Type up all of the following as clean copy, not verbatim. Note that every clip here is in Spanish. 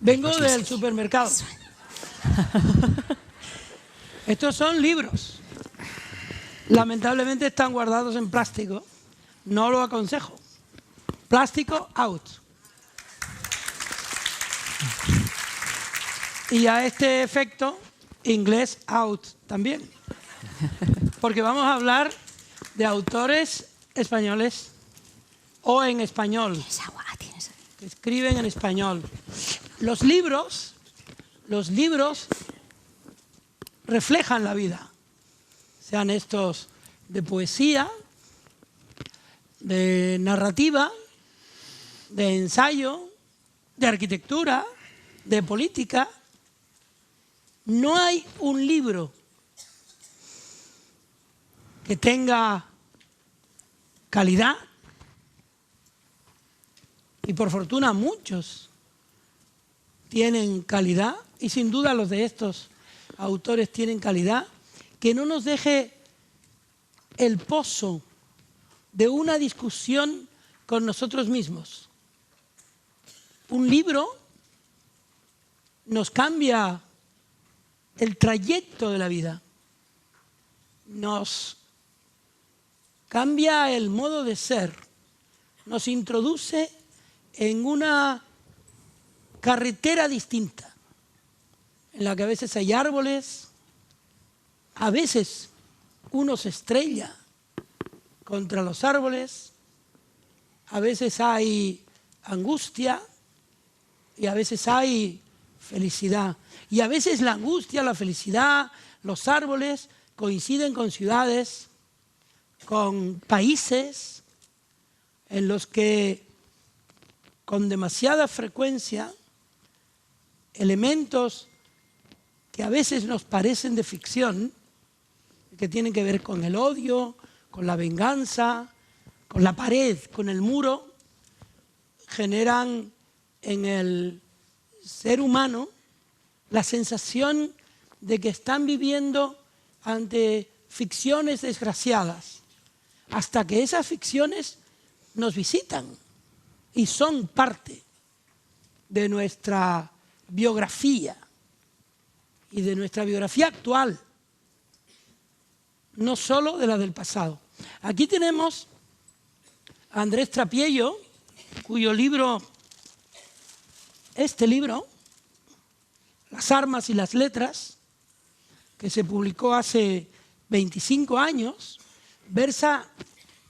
Vengo del supermercado. Estos son libros. Lamentablemente están guardados en plástico. No lo aconsejo. Plástico out. Y a este efecto, inglés out también. Porque vamos a hablar de autores españoles o en español, que escriben en español. Los libros reflejan la vida, sean estos de poesía, de narrativa, de ensayo, de arquitectura, de política. No hay un libro que tenga calidad, y por fortuna muchos tienen calidad, y sin duda los de estos autores tienen calidad, que no nos deje el pozo de una discusión con nosotros mismos. Un libro nos cambia el trayecto de la vida, nos cambia el modo de ser, nos introduce en una carretera distinta, en la que a veces hay árboles, a veces uno se estrella contra los árboles, a veces hay angustia y a veces hay felicidad. Y a veces la angustia, la felicidad, los árboles coinciden con ciudades, con países en los que con demasiada frecuencia elementos que a veces nos parecen de ficción, que tienen que ver con el odio, con la venganza, con la pared, con el muro, generan en el ser humano la sensación de que están viviendo ante ficciones desgraciadas, hasta que esas ficciones nos visitan y son parte de nuestra biografía y de nuestra biografía actual, no solo de la del pasado. Aquí tenemos a Andrés Trapiello, cuyo libro, este libro, Las armas y las letras, que se publicó hace 25 años, versa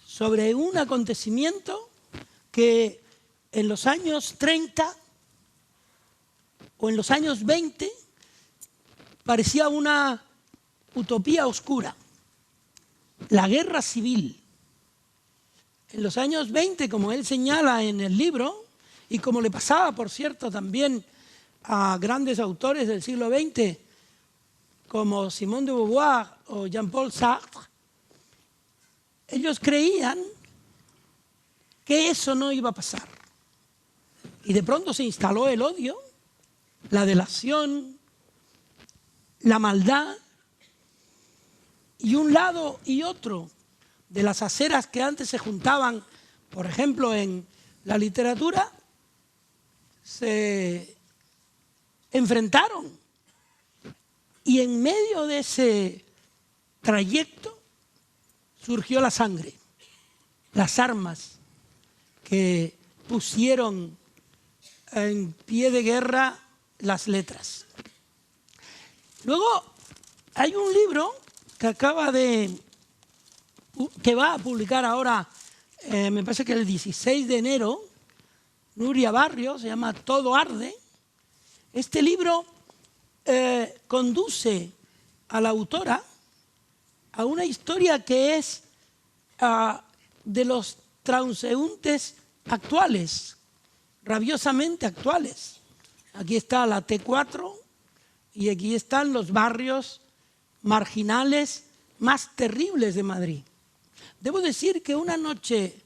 sobre un acontecimiento que en los años 30 o en los años 20 parecía una utopía oscura, la guerra civil. En los años 20, como él señala en el libro, y como le pasaba, por cierto, también a grandes autores del siglo XX, como Simone de Beauvoir o Jean-Paul Sartre, ellos creían que eso no iba a pasar. Y de pronto se instaló el odio, la delación, la maldad, y un lado y otro de las aceras que antes se juntaban, por ejemplo, en la literatura, se enfrentaron. Y en medio de ese trayecto surgió la sangre, las armas que pusieron en pie de guerra las letras. Luego hay un libro que va a publicar ahora, me parece que el 16 de enero, Nuria Barrio, se llama Todo arde. Este libro conduce a la autora a una historia que es de los transeúntes actuales, rabiosamente actuales. Aquí está la T4 y aquí están los barrios marginales más terribles de Madrid. Debo decir que una noche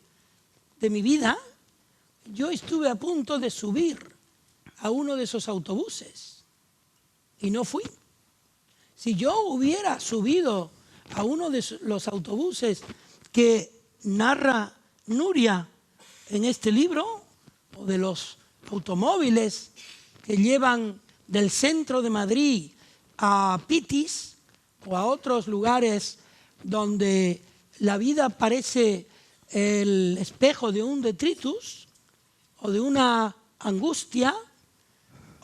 de mi vida yo estuve a punto de subir a uno de esos autobuses y no fui. Si yo hubiera subido a uno de los autobuses que narra Nuria en este libro, o de los automóviles que llevan del centro de Madrid a Pitis o a otros lugares donde la vida parece el espejo de un detritus o de una angustia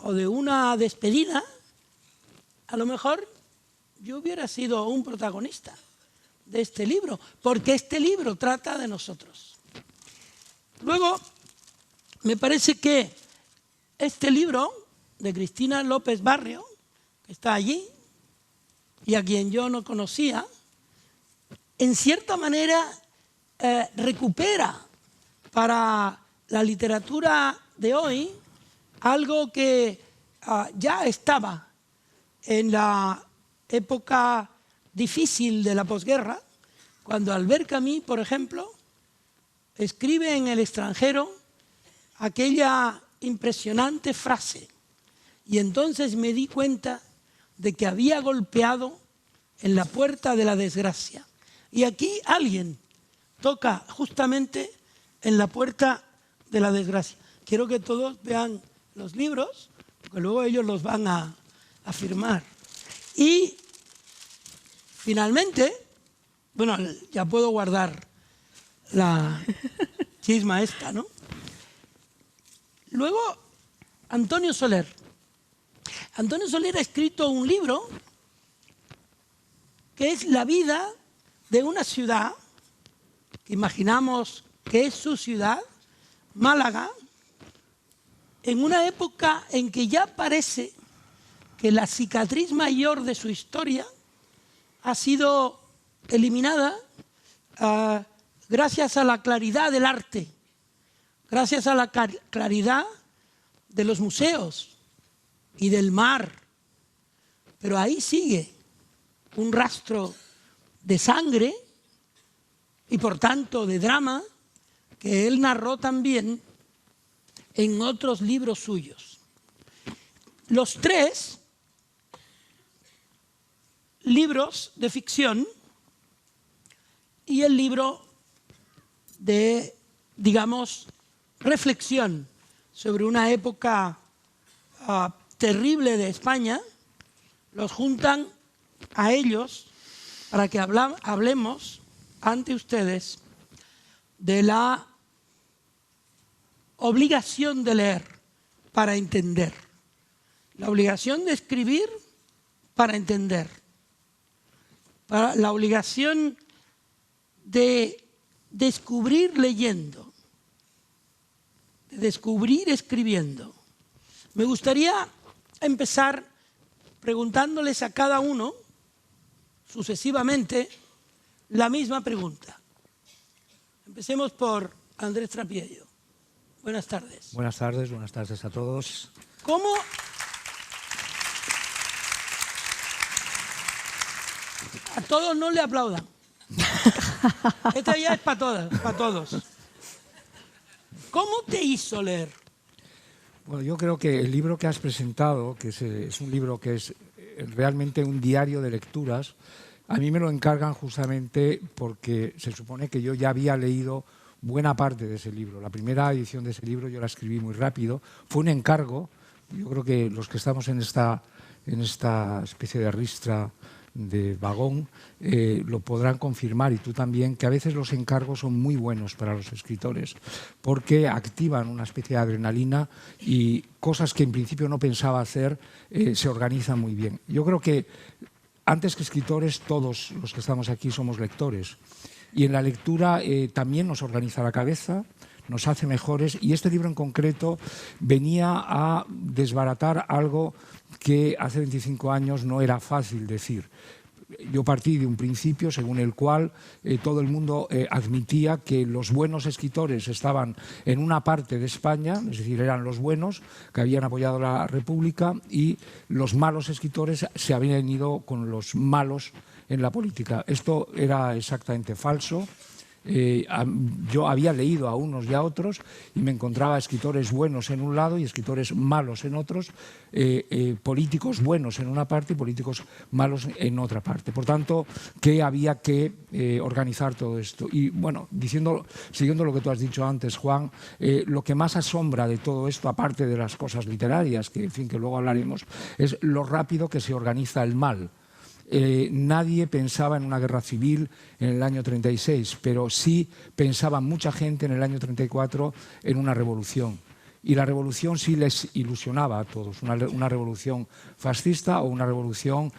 o de una despedida, a lo mejor yo hubiera sido un protagonista de este libro, porque este libro trata de nosotros. Luego, me parece que este libro de Cristina López Barrio, que está allí, y a quien yo no conocía, en cierta manera recupera para la literatura de hoy algo que ya estaba en la época difícil de la posguerra, cuando Albert Camus, por ejemplo, escribe en El extranjero aquella impresionante frase: y entonces me di cuenta de que había golpeado en la puerta de la desgracia. Y aquí alguien toca justamente en la puerta de la desgracia. Quiero que todos vean los libros, porque luego ellos los van a firmar. Y finalmente, bueno, ya puedo guardar la chisma esta, ¿no? Luego, Antonio Soler. Antonio Soler ha escrito un libro que es la vida de una ciudad que imaginamos que es su ciudad, Málaga, en una época en que ya parece que la cicatriz mayor de su historia ha sido eliminada gracias a la claridad del arte, gracias a la claridad de los museos y del mar. Pero ahí sigue un rastro de sangre y por tanto de drama que él narró también en otros libros suyos. Los tres libros de ficción y el libro de, digamos, reflexión sobre una época terrible de España, los juntan a ellos para que hablemos ante ustedes de la obligación de leer para entender, la obligación de escribir para entender, la obligación de descubrir leyendo, de descubrir escribiendo. Me gustaría empezar preguntándoles a cada uno, sucesivamente, la misma pregunta. Empecemos por Andrés Trapiello. Buenas tardes. Buenas tardes a todos. ¿Cómo? A todos no le aplaudan. Esta ya es para todas, para todos. ¿Cómo te hizo leer? Bueno, yo creo que el libro que has presentado, que es un libro que es realmente un diario de lecturas, a mí me lo encargan justamente porque se supone que yo ya había leído buena parte de ese libro. La primera edición de ese libro yo la escribí muy rápido. Fue un encargo. Yo creo que los que estamos en esta especie de ristra de vagón lo podrán confirmar, y tú también, que a veces los encargos son muy buenos para los escritores porque activan una especie de adrenalina y cosas que en principio no pensaba hacer se organizan muy bien. Yo creo que antes que escritores todos los que estamos aquí somos lectores, y en la lectura también nos organiza la cabeza, nos hace mejores, y este libro en concreto venía a desbaratar algo que hace 25 años no era fácil decir. Yo partí de un principio según el cual todo el mundo admitía que los buenos escritores estaban en una parte de España, es decir, eran los buenos que habían apoyado la República, y los malos escritores se habían ido con los malos en la política. Esto era exactamente falso. Yo había leído a unos y a otros y me encontraba escritores buenos en un lado y escritores malos en otros, políticos buenos en una parte y políticos malos en otra parte. Por tanto, que había que organizar todo esto. Y bueno, siguiendo lo que tú has dicho antes, Juan, lo que más asombra de todo esto, aparte de las cosas literarias, que en fin, que luego hablaremos, es lo rápido que se organiza el mal. Nadie pensaba en una guerra civil en el año 36, pero sí pensaba mucha gente en el año 34 en una revolución. Y la revolución sí les ilusionaba a todos, una revolución fascista o una revolución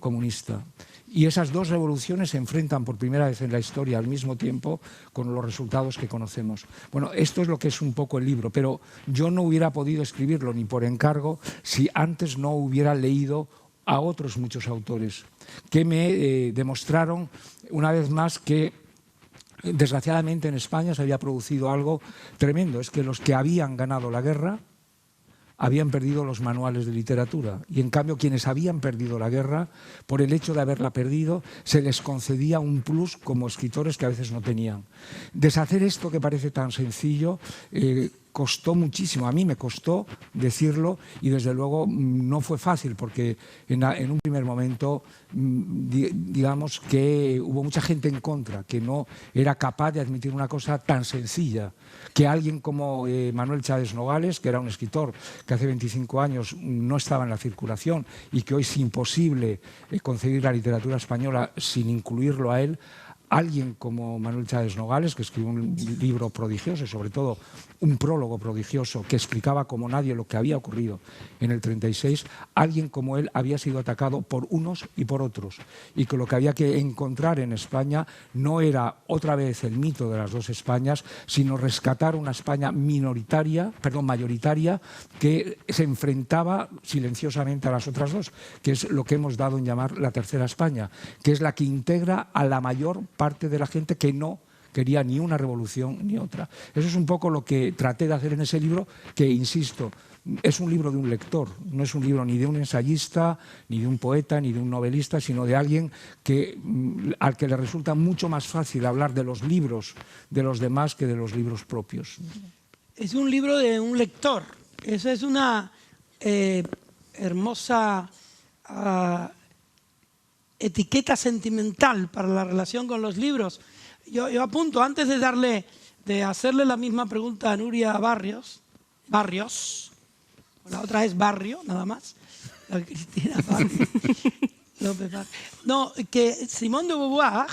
comunista. Y esas dos revoluciones se enfrentan por primera vez en la historia al mismo tiempo con los resultados que conocemos. Bueno, esto es lo que es un poco el libro, pero yo no hubiera podido escribirlo ni por encargo si antes no hubiera leído a otros muchos autores que me demostraron una vez más que desgraciadamente en España se había producido algo tremendo. Es que los que habían ganado la guerra habían perdido los manuales de literatura y en cambio quienes habían perdido la guerra, por el hecho de haberla perdido, se les concedía un plus como escritores que a veces no tenían. Deshacer esto que parece tan sencillo costó muchísimo, a mí me costó decirlo y desde luego no fue fácil porque en un primer momento digamos que hubo mucha gente en contra, que no era capaz de admitir una cosa tan sencilla, que alguien como Manuel Chaves Nogales, que era un escritor que hace 25 años no estaba en la circulación y que hoy es imposible concebir la literatura española sin incluirlo a él, alguien como Manuel Chaves Nogales, que escribió un libro prodigioso y sobre todo un prólogo prodigioso que explicaba como nadie lo que había ocurrido en el 36, alguien como él había sido atacado por unos y por otros y que lo que había que encontrar en España no era otra vez el mito de las dos Españas, sino rescatar una España mayoritaria que se enfrentaba silenciosamente a las otras dos, que es lo que hemos dado en llamar la tercera España, que es la que integra a la mayor parte de la gente que no quería ni una revolución ni otra. Eso es un poco lo que traté de hacer en ese libro, que, insisto, es un libro de un lector, no es un libro ni de un ensayista, ni de un poeta, ni de un novelista, sino de alguien al que le resulta mucho más fácil hablar de los libros de los demás que de los libros propios. Es un libro de un lector. Esa es una hermosa etiqueta sentimental para la relación con los libros. Yo apunto, antes de hacerle la misma pregunta a Nuria Barrios, la otra es Barrio, nada más, la Cristina Barrios, López Barrios. No, que Simone de Beauvoir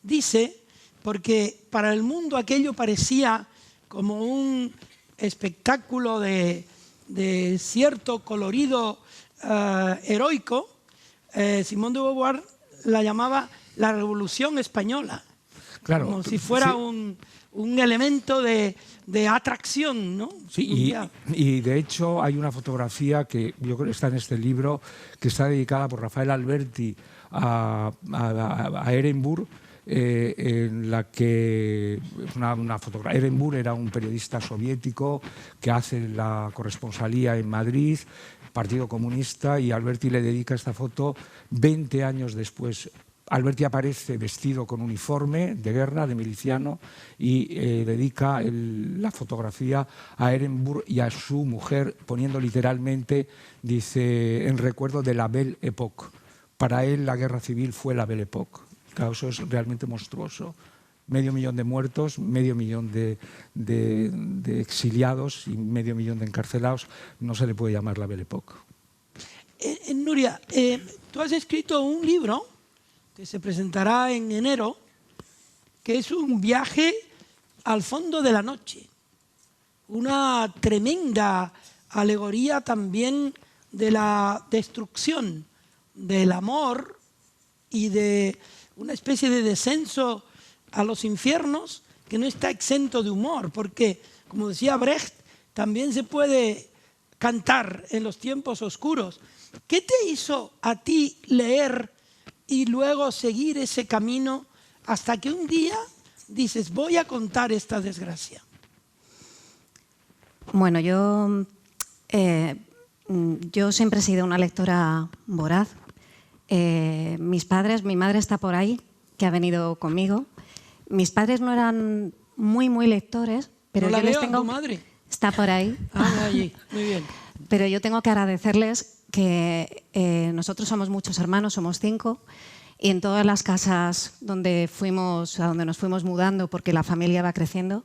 dice, porque para el mundo aquello parecía como un espectáculo de cierto colorido heroico, Simone de Beauvoir la llamaba la Revolución Española. Claro, como si fuera sí, un elemento de atracción, ¿no? Sí, y de hecho hay una fotografía que yo creo que está en este libro, que está dedicada por Rafael Alberti a Ehrenburg, en la que una fotografía. Ehrenburg era un periodista soviético que hace la corresponsalía en Madrid, Partido Comunista, y Alberti le dedica esta foto 20 años después. Alberti aparece vestido con uniforme de guerra, de miliciano, y dedica la fotografía a Ehrenburg y a su mujer, poniendo literalmente, dice, en recuerdo de la Belle Époque. Para él la guerra civil fue la Belle Époque. Claro, eso es realmente monstruoso. 500.000 de muertos, 500.000 de exiliados y 500.000 de encarcelados. No se le puede llamar la Belle Époque. Nuria, tú has escrito un libro que se presentará en enero, que es un viaje al fondo de la noche. Una tremenda alegoría también de la destrucción del amor y de una especie de descenso a los infiernos que no está exento de humor, porque, como decía Brecht, también se puede cantar en los tiempos oscuros. ¿Qué te hizo a ti leer y luego seguir ese camino hasta que un día dices, voy a contar esta desgracia? Bueno, yo siempre he sido una lectora voraz. Mi madre está por ahí, que ha venido conmigo, Mis padres no eran muy lectores, pero no la yo les veo, tengo... ¿tu madre? Está por ahí. Ah, allí, muy bien. Pero yo tengo que agradecerles que nosotros somos muchos hermanos, somos 5, y en todas las casas a donde nos fuimos mudando, porque la familia va creciendo,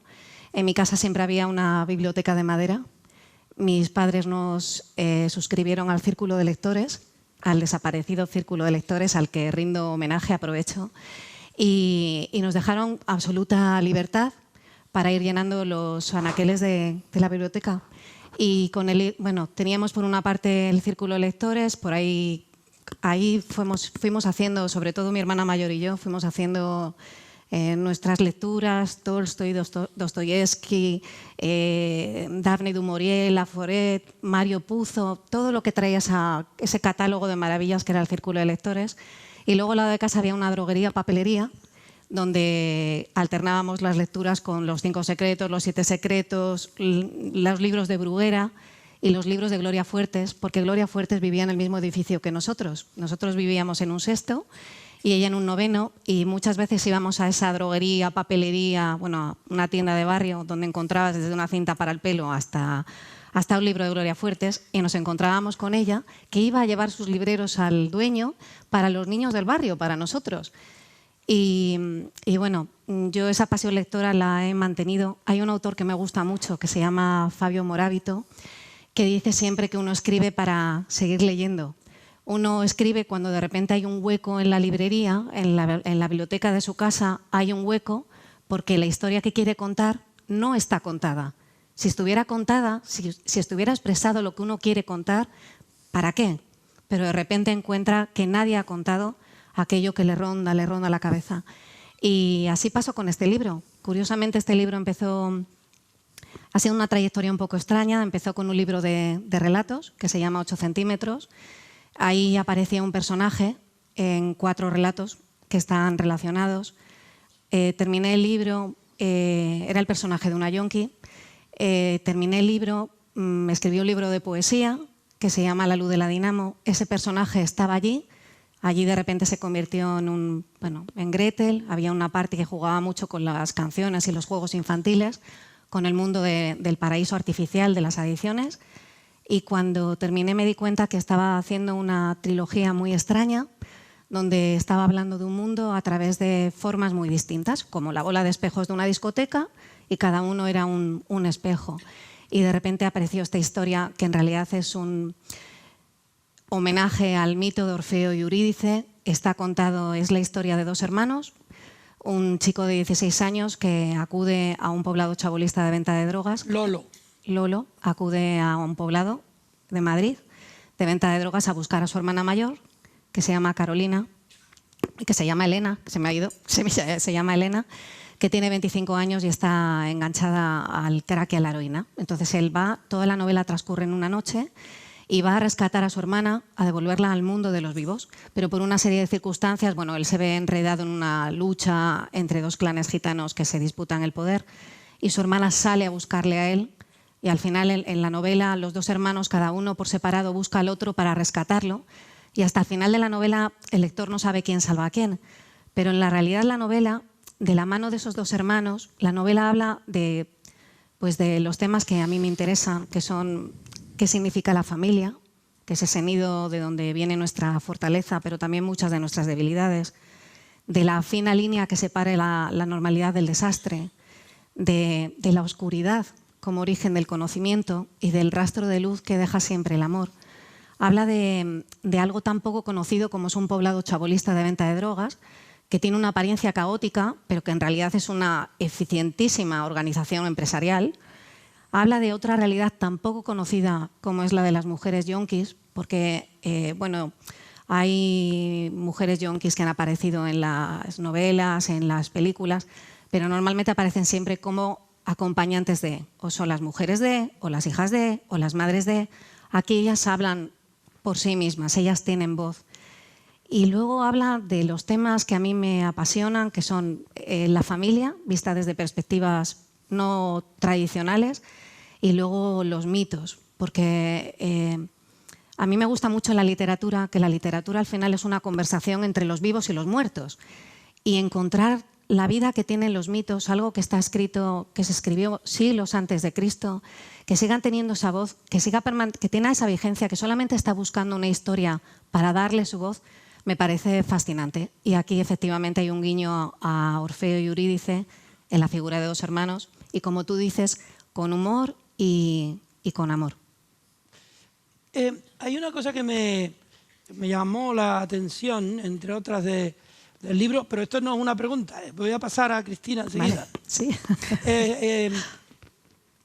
en mi casa siempre había una biblioteca de madera. Mis padres nos suscribieron al Círculo de Lectores, al desaparecido Círculo de Lectores, al que rindo homenaje, aprovecho, y nos dejaron absoluta libertad para ir llenando los anaqueles de la biblioteca. Y teníamos por una parte el Círculo de Lectores, por ahí fuimos haciendo, sobre todo mi hermana mayor y yo, fuimos haciendo nuestras lecturas, Tolstoy, Dostoyevsky, Daphne du Maurier, Laforet, Mario Puzo, todo lo que traía ese catálogo de maravillas que era el Círculo de Lectores. Y luego al lado de casa había una droguería, papelería, donde alternábamos las lecturas con los 5 secretos, los 7 secretos, los libros de Bruguera y los libros de Gloria Fuertes, porque Gloria Fuertes vivía en el mismo edificio que nosotros. Nosotros vivíamos en un 6º y ella en un 9º, y muchas veces íbamos a esa droguería, papelería, una tienda de barrio donde encontrabas desde una cinta para el pelo hasta un libro de Gloria Fuertes, y nos encontrábamos con ella, que iba a llevar sus libreros al dueño para los niños del barrio, para nosotros. Y yo esa pasión lectora la he mantenido. Hay un autor que me gusta mucho, que se llama Fabio Moravito, que dice siempre que uno escribe para seguir leyendo. Uno escribe cuando de repente hay un hueco en la librería, en la biblioteca de su casa hay un hueco, porque la historia que quiere contar no está contada. Si estuviera contada, si estuviera expresado lo que uno quiere contar, ¿para qué? Pero de repente encuentra que nadie ha contado aquello que le ronda la cabeza. Y así pasó con este libro. Curiosamente, este libro ha sido una trayectoria un poco extraña. Empezó con un libro de relatos que se llama 8 centímetros. Ahí aparecía un personaje en 4 relatos que están relacionados. Terminé el libro, era el personaje de una yonki. Terminé el libro, escribí un libro de poesía que se llama La luz de la dinamo. Ese personaje estaba allí. Allí de repente se convirtió en Gretel. Había una parte que jugaba mucho con las canciones y los juegos infantiles, con el mundo del paraíso artificial, de las adicciones. Y cuando terminé me di cuenta que estaba haciendo una trilogía muy extraña, donde estaba hablando de un mundo a través de formas muy distintas, como la bola de espejos de una discoteca, y cada uno era un espejo. Y de repente apareció esta historia que en realidad es un homenaje al mito de Orfeo y Eurídice. Está contado, es la historia de 2 hermanos, un chico de 16 años que acude a un poblado chabolista de venta de drogas. Lolo acude a un poblado de Madrid de venta de drogas a buscar a su hermana mayor, que se llama Carolina, y que se llama Elena, que se me ha ido, se llama Elena, que tiene 25 años y está enganchada al crack y a la heroína. Entonces él va, toda la novela transcurre en una noche, y va a rescatar a su hermana, a devolverla al mundo de los vivos. Pero por una serie de circunstancias, él se ve enredado en una lucha entre 2 clanes gitanos que se disputan el poder, y su hermana sale a buscarle a él, y al final en la novela los 2 hermanos, cada uno por separado, busca al otro para rescatarlo, y hasta el final de la novela el lector no sabe quién salva a quién. Pero en la realidad la novela, de la mano de esos 2 hermanos, la novela habla de los temas que a mí me interesan, que son qué significa la familia, que es ese nido de donde viene nuestra fortaleza, pero también muchas de nuestras debilidades, de la fina línea que separe la normalidad del desastre, de la oscuridad como origen del conocimiento y del rastro de luz que deja siempre el amor. Habla de algo tan poco conocido como es un poblado chabolista de venta de drogas, que tiene una apariencia caótica, pero que en realidad es una eficientísima organización empresarial. Habla de otra realidad tan poco conocida como es la de las mujeres yonkis, porque hay mujeres yonkis que han aparecido en las novelas, en las películas, pero normalmente aparecen siempre como acompañantes de, o son las mujeres de, o las hijas de, o las madres de. Aquí ellas hablan por sí mismas, ellas tienen voz. Y luego habla de los temas que a mí me apasionan, que son la familia, vista desde perspectivas no tradicionales, y luego los mitos, porque a mí me gusta mucho la literatura, que la literatura al final es una conversación entre los vivos y los muertos, y encontrar la vida que tienen los mitos, algo que está escrito, que se escribió siglos antes de Cristo, que sigan teniendo esa voz, que tenga esa vigencia, que solamente está buscando una historia para darle su voz, me parece fascinante. Y aquí efectivamente hay un guiño a Orfeo y Eurídice en la figura de dos hermanos y, como tú dices, con humor y con amor. Hay una cosa que me llamó la atención, entre otras del libro, pero esto no es una pregunta, voy a pasar a Cristina enseguida. Vale, sí.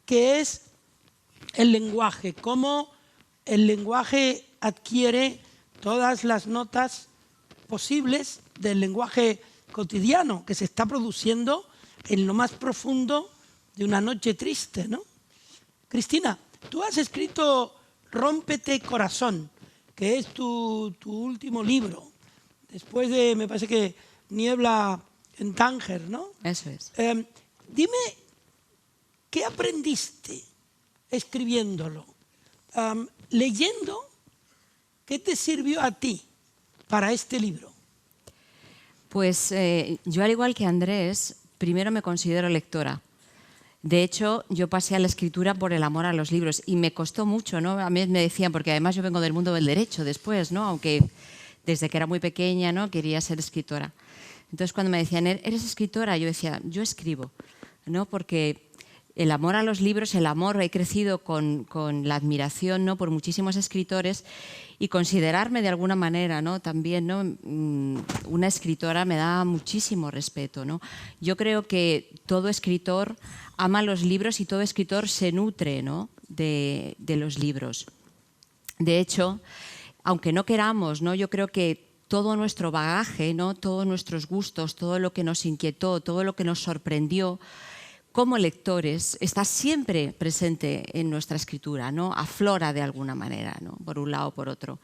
Que es el lenguaje, cómo el lenguaje adquiere todas las notas posibles del lenguaje cotidiano que se está produciendo en lo más profundo de una noche triste, ¿no? Cristina, tú has escrito Rómpete Corazón, que es tu último libro, después de, me parece que Niebla en Tánger, ¿no? Eso es. Dime, ¿qué aprendiste escribiéndolo? Leyendo, ¿qué te sirvió a ti para este libro? Pues yo, al igual que Andrés, primero me considero lectora. De hecho, yo pasé a la escritura por el amor a los libros y me costó mucho, ¿no? A mí me decían, porque además yo vengo del mundo del derecho después, ¿no? Aunque desde que era muy pequeña, ¿no?, quería ser escritora. Entonces, cuando me decían, ¿eres escritora?, yo decía, yo escribo, ¿no? Porque el amor a los libros, el amor, he crecido con la admiración, ¿no?, por muchísimos escritores, y considerarme de alguna manera, ¿no?, también, ¿no?, una escritora me da muchísimo respeto, ¿no? Yo creo que todo escritor ama los libros y todo escritor se nutre, ¿no?, de los libros. De hecho, aunque no queramos, ¿no?, yo creo que todo nuestro bagaje, ¿no?, todos nuestros gustos, todo lo que nos inquietó, todo lo que nos sorprendió como lectores, está siempre presente en nuestra escritura, ¿no?, aflora de alguna manera, ¿no?, por un lado o por otro.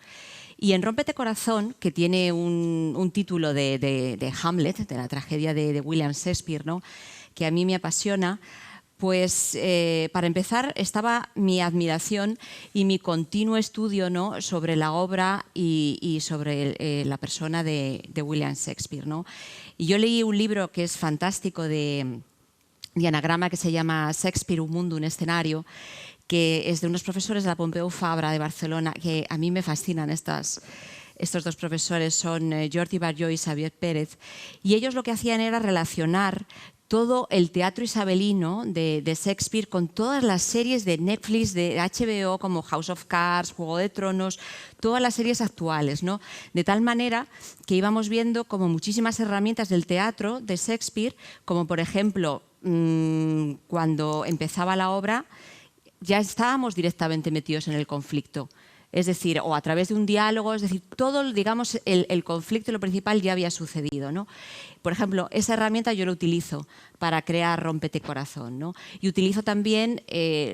Y en Rómpete Corazón, que tiene un título de Hamlet, de la tragedia de William Shakespeare, ¿no?, que a mí me apasiona, pues para empezar estaba mi admiración y mi continuo estudio, ¿no?, sobre la obra y sobre la persona de William Shakespeare, ¿no? Y yo leí un libro que es fantástico de Anagrama, que se llama Shakespeare, un mundo, un escenario, que es de unos profesores de la Pompeu Fabra de Barcelona, que a mí me fascinan estos dos profesores, son Jordi Batlló y Xavier Pérez, y ellos lo que hacían era relacionar todo el teatro isabelino de Shakespeare con todas las series de Netflix, de HBO, como House of Cards, Juego de Tronos, todas las series actuales, ¿no? De tal manera que íbamos viendo como muchísimas herramientas del teatro de Shakespeare, como por ejemplo, cuando empezaba la obra, ya estábamos directamente metidos en el conflicto. Es decir, o a través de un diálogo, es decir, todo, digamos, el conflicto, lo principal ya había sucedido, ¿no? Por ejemplo, esa herramienta yo la utilizo para crear Rómpete Corazón, ¿no? Y utilizo también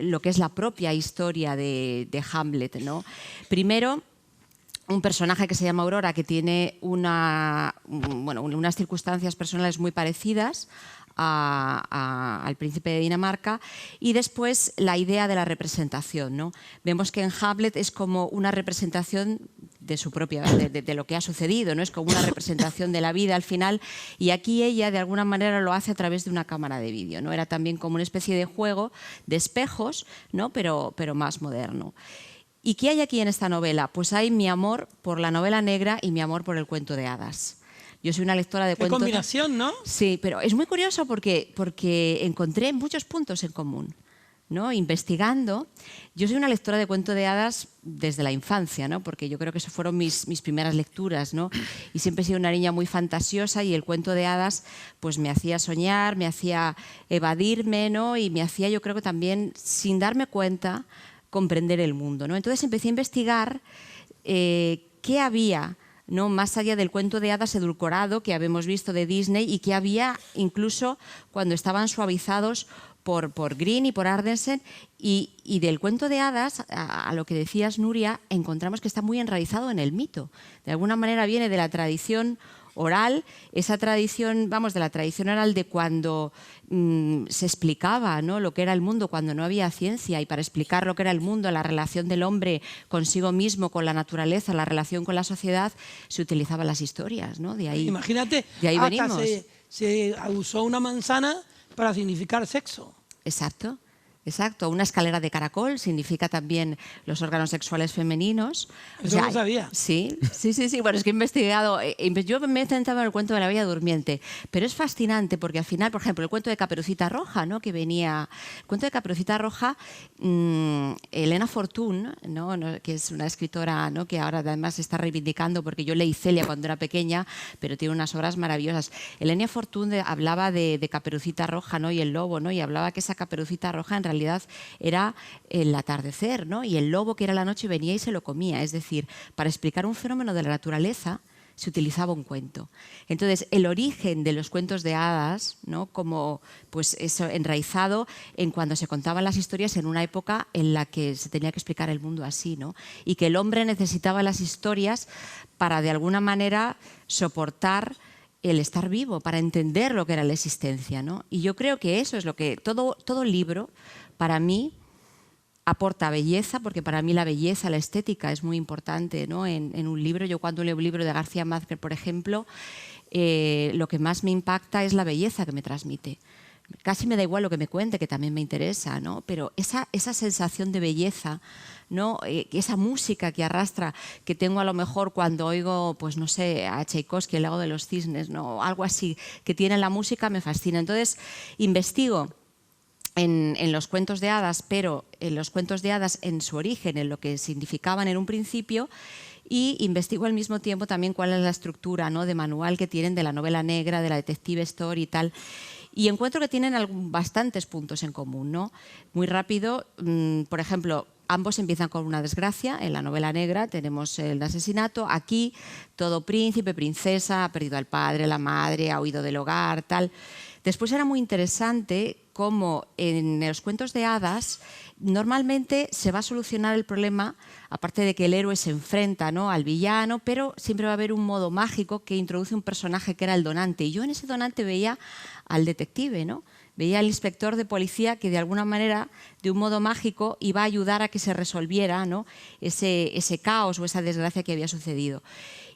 lo que es la propia historia de Hamlet, ¿no? Primero, un personaje que se llama Aurora, que tiene unas circunstancias personales muy parecidas al príncipe de Dinamarca, y después la idea de la representación, ¿no? Vemos que en Hamlet es como una representación de su propia, de lo que ha sucedido, ¿no? Es como una representación de la vida al final, y aquí ella de alguna manera lo hace a través de una cámara de vídeo, ¿no? Era también como una especie de juego de espejos, ¿no?, pero más moderno. ¿Y qué hay aquí en esta novela? Pues hay mi amor por la novela negra y mi amor por el cuento de hadas. Yo soy una lectora de cuentos. Qué combinación, ¿no? Sí, pero es muy curioso porque encontré muchos puntos en común, ¿no? Investigando, yo soy una lectora de cuento de hadas desde la infancia, ¿no? Porque yo creo que esas fueron mis primeras lecturas, ¿no? Y siempre he sido una niña muy fantasiosa, y el cuento de hadas pues me hacía soñar, me hacía evadirme, ¿no? Y me hacía, yo creo que también, sin darme cuenta, comprender el mundo, ¿no? Entonces empecé a investigar qué había, ¿no?, más allá del cuento de hadas edulcorado que habíamos visto de Disney, y que había incluso cuando estaban suavizados por Green y por Ardensen, y del cuento de hadas, a lo que decías, Nuria, encontramos que está muy enraizado en el mito. De alguna manera viene de la tradición oral, esa tradición, vamos, de la tradición oral de cuando se explicaba, ¿no?, lo que era el mundo cuando no había ciencia, y para explicar lo que era el mundo, la relación del hombre consigo mismo, con la naturaleza, la relación con la sociedad, se utilizaban las historias, ¿no? De ahí, imagínate, de ahí hasta venimos. se usó una manzana para significar sexo. Exacto. Exacto, una escalera de caracol significa también los órganos sexuales femeninos. Eso no sabía. Sí. Bueno, es que he investigado. Yo me he centrado en el cuento de la Bella Durmiente, pero es fascinante porque al final, por ejemplo, el cuento de Caperucita Roja, ¿no? Que venía. El cuento de Caperucita Roja, Elena Fortún, ¿no? Que es una escritora, ¿no? Que ahora además se está reivindicando porque yo leí Celia cuando era pequeña, pero tiene unas obras maravillosas. Elena Fortún hablaba de Caperucita Roja, ¿no? Y el lobo, ¿no? Y hablaba que esa Caperucita Roja en realidad era el atardecer, ¿no? Y el lobo, que era la noche, venía y se lo comía. Es decir, para explicar un fenómeno de la naturaleza se utilizaba un cuento. Entonces, el origen de los cuentos de hadas, ¿no? Como pues eso, enraizado en cuando se contaban las historias en una época en la que se tenía que explicar el mundo así, ¿no? Y que el hombre necesitaba las historias para, de alguna manera, soportar el estar vivo, para entender lo que era la existencia, ¿no? Y yo creo que eso es lo que todo libro, para mí, aporta belleza, porque para mí la belleza, la estética es muy importante, ¿no? En un libro. Yo cuando leo un libro de García Márquez, por ejemplo, lo que más me impacta es la belleza que me transmite. Casi me da igual lo que me cuente, que también me interesa, ¿no? Pero esa sensación de belleza, ¿no? Esa música que arrastra, que tengo a lo mejor cuando oigo, pues no sé, a Tchaikovsky, El lago de los cisnes, ¿no? Algo así que tiene la música, me fascina. Entonces, investigo en los cuentos de hadas, pero en los cuentos de hadas en su origen, en lo que significaban en un principio, y investigo al mismo tiempo también cuál es la estructura, ¿no? De manual que tienen de la novela negra, de la detective story y tal. Y encuentro que tienen bastantes puntos en común, ¿no? Muy rápido, por ejemplo, ambos empiezan con una desgracia. En la novela negra tenemos el asesinato. Aquí todo príncipe, princesa, ha perdido al padre, la madre, ha huido del hogar, tal. Después era muy interesante cómo en los cuentos de hadas normalmente se va a solucionar el problema, aparte de que el héroe se enfrenta, ¿no? Al villano, pero siempre va a haber un modo mágico que introduce un personaje que era el donante. Y yo en ese donante veía al detective, ¿no? Veía al inspector de policía que de alguna manera, de un modo mágico, iba a ayudar a que se resolviera, ¿no? ese caos o esa desgracia que había sucedido.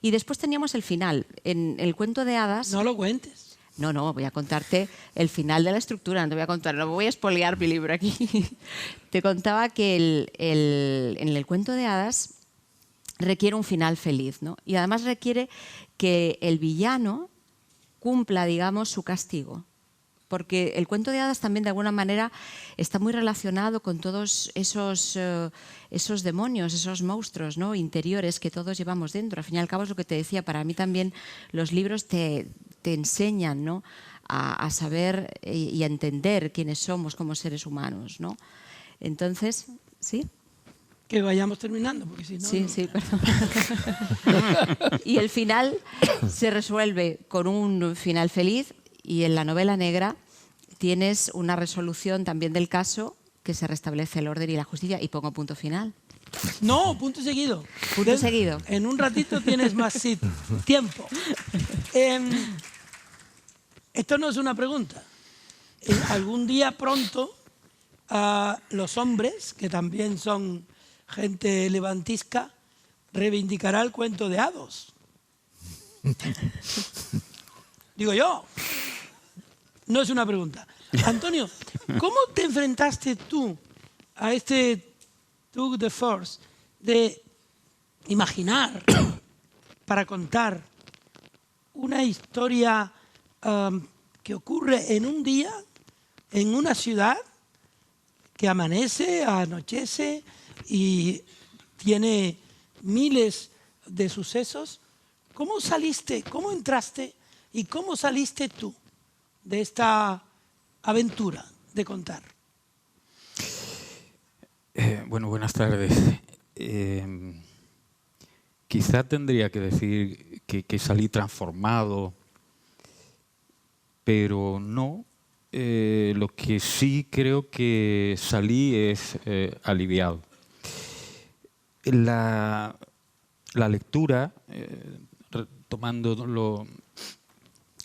Y después teníamos el final. En el cuento de hadas... No lo cuentes. No, voy a contarte el final de la estructura, no te voy a contar, no me voy a espolear mi libro aquí. Te contaba que en el cuento de hadas requiere un final feliz, ¿no? Y además requiere que el villano cumpla, digamos, su castigo. Porque el cuento de hadas también de alguna manera está muy relacionado con todos esos demonios, esos monstruos, ¿no? Interiores que todos llevamos dentro. Al fin y al cabo es lo que te decía, para mí también los libros te enseñan, ¿no? a saber y a entender quiénes somos como seres humanos, ¿no? Entonces, ¿sí? Que vayamos terminando, porque si no... Sí, perdón. Y el final se resuelve con un final feliz. Y en la novela negra tienes una resolución también del caso, que se restablece el orden y la justicia, y pongo punto final. No, punto seguido. Punto seguido. En un ratito tienes más tiempo. Esto no es una pregunta. Algún día pronto los hombres, que también son gente levantisca, reivindicará el cuento de hados. Digo yo. No es una pregunta. Antonio, ¿cómo te enfrentaste tú a este tour de force de imaginar para contar una historia que ocurre en un día, en una ciudad que amanece, anochece y tiene miles de sucesos? ¿Cómo saliste, cómo entraste y cómo saliste tú de esta aventura de contar? Bueno, buenas tardes. Quizá tendría que decir que salí transformado, pero no. Lo que sí creo que salí es aliviado. La lectura, retomando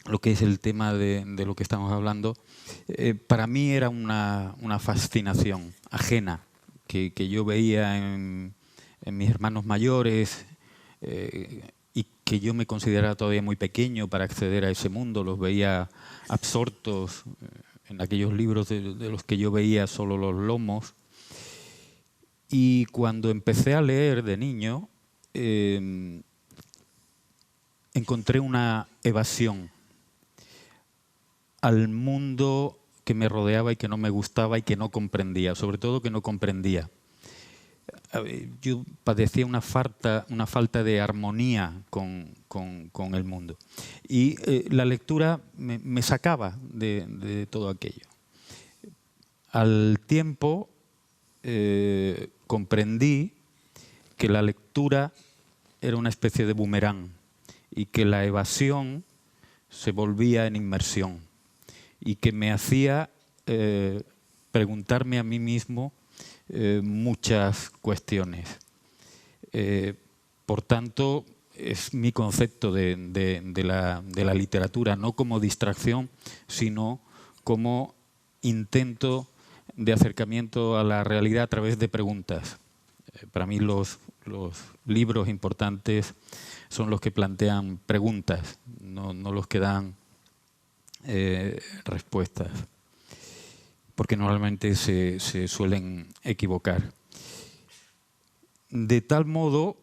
lo que es el tema de lo que estamos hablando, para mí era una fascinación ajena que yo veía en mis hermanos mayores y que yo me consideraba todavía muy pequeño para acceder a ese mundo, los veía absortos en aquellos libros de los que yo veía solo los lomos. Y cuando empecé a leer de niño, encontré una evasión al mundo que me rodeaba y que no me gustaba y que no comprendía, sobre todo que no comprendía. Yo padecía una falta de armonía con el mundo. Y la lectura me sacaba de todo aquello. Al tiempo comprendí que la lectura era una especie de boomerang y que la evasión se volvía en inmersión y que me hacía preguntarme a mí mismo muchas cuestiones. Por tanto, es mi concepto de la literatura, no como distracción, sino como intento de acercamiento a la realidad a través de preguntas. Para mí los libros importantes son los que plantean preguntas, no los que dan respuestas, porque normalmente se suelen equivocar. De tal modo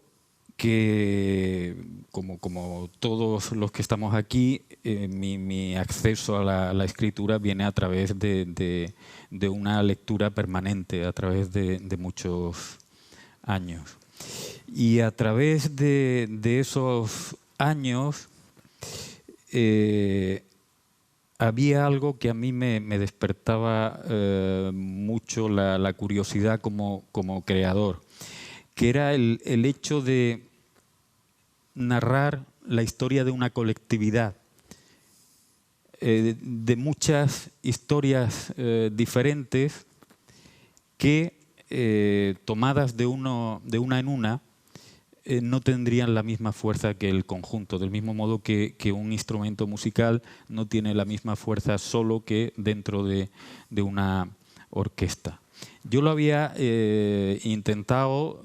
que, como todos los que estamos aquí, mi acceso a la escritura viene a través de una lectura permanente, a través de muchos años. Y a través de esos años había algo que a mí me despertaba mucho la curiosidad como creador, que era el hecho de narrar la historia de una colectividad, de muchas historias diferentes que, tomadas de una en una, no tendrían la misma fuerza que el conjunto, del mismo modo que un instrumento musical no tiene la misma fuerza solo que dentro de una orquesta. Yo lo había intentado,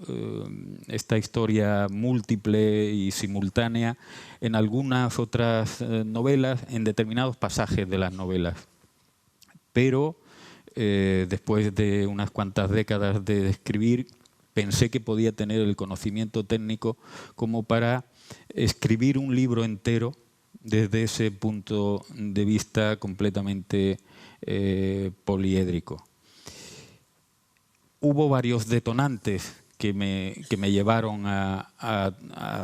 esta historia múltiple y simultánea, en algunas otras novelas, en determinados pasajes de las novelas. Pero después de unas cuantas décadas de escribir, pensé que podía tener el conocimiento técnico como para escribir un libro entero desde ese punto de vista completamente poliédrico. Hubo varios detonantes que me llevaron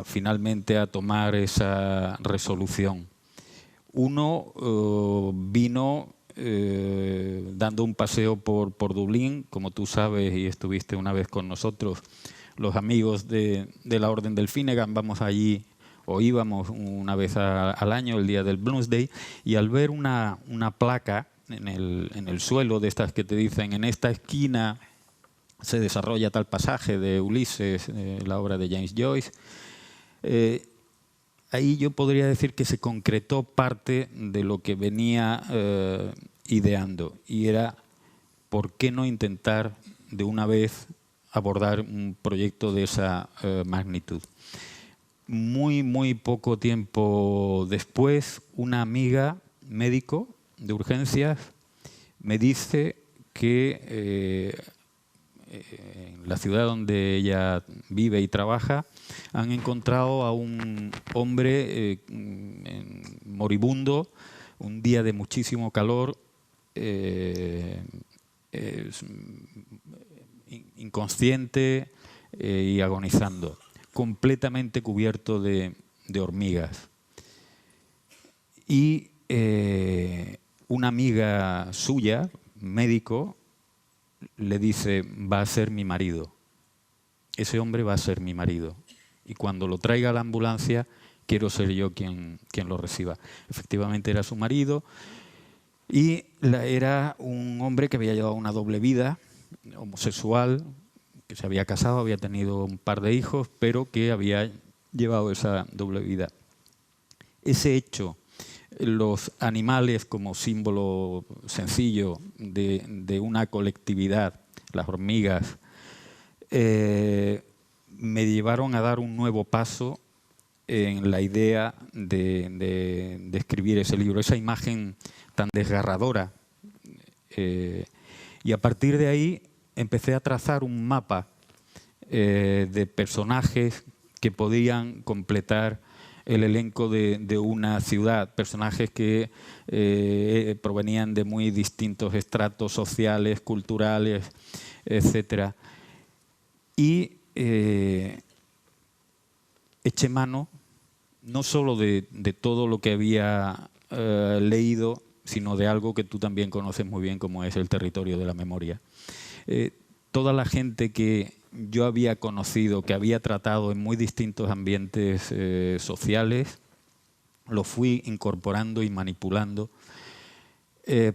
finalmente a tomar esa resolución. Uno vino dando un paseo por Dublín, como tú sabes y estuviste una vez con nosotros, los amigos de la Orden del Finnegan, vamos allí o íbamos una vez al año, el día del Bloomsday, y al ver una placa en el suelo de estas que te dicen en esta esquina se desarrolla tal pasaje de Ulises, la obra de James Joyce, ahí yo podría decir que se concretó parte de lo que venía ideando, y era ¿por qué no intentar de una vez abordar un proyecto de esa magnitud? Muy poco tiempo después, una amiga médico de urgencias me dice que en la ciudad donde ella vive y trabaja han encontrado a un hombre moribundo, un día de muchísimo calor, inconsciente y agonizando, completamente cubierto de hormigas. Y una amiga suya, médico, le dice: va a ser mi marido. Ese hombre va a ser mi marido. Y cuando lo traiga a la ambulancia, quiero ser yo quien lo reciba. Efectivamente era su marido. Y era un hombre que había llevado una doble vida, homosexual, que se había casado, había tenido un par de hijos, pero que había llevado esa doble vida. Ese hecho, los animales como símbolo sencillo de una colectividad, las hormigas, me llevaron a dar un nuevo paso en la idea de escribir ese libro, esa imagen tan desgarradora. Y a partir de ahí empecé a trazar un mapa de personajes que podían completar el elenco de una ciudad, personajes que provenían de muy distintos estratos sociales, culturales, etc. Y eché mano no solo de todo lo que había leído, sino de algo que tú también conoces muy bien, como es el territorio de la memoria. Toda la gente que yo había conocido, que había tratado en muy distintos ambientes sociales, lo fui incorporando y manipulando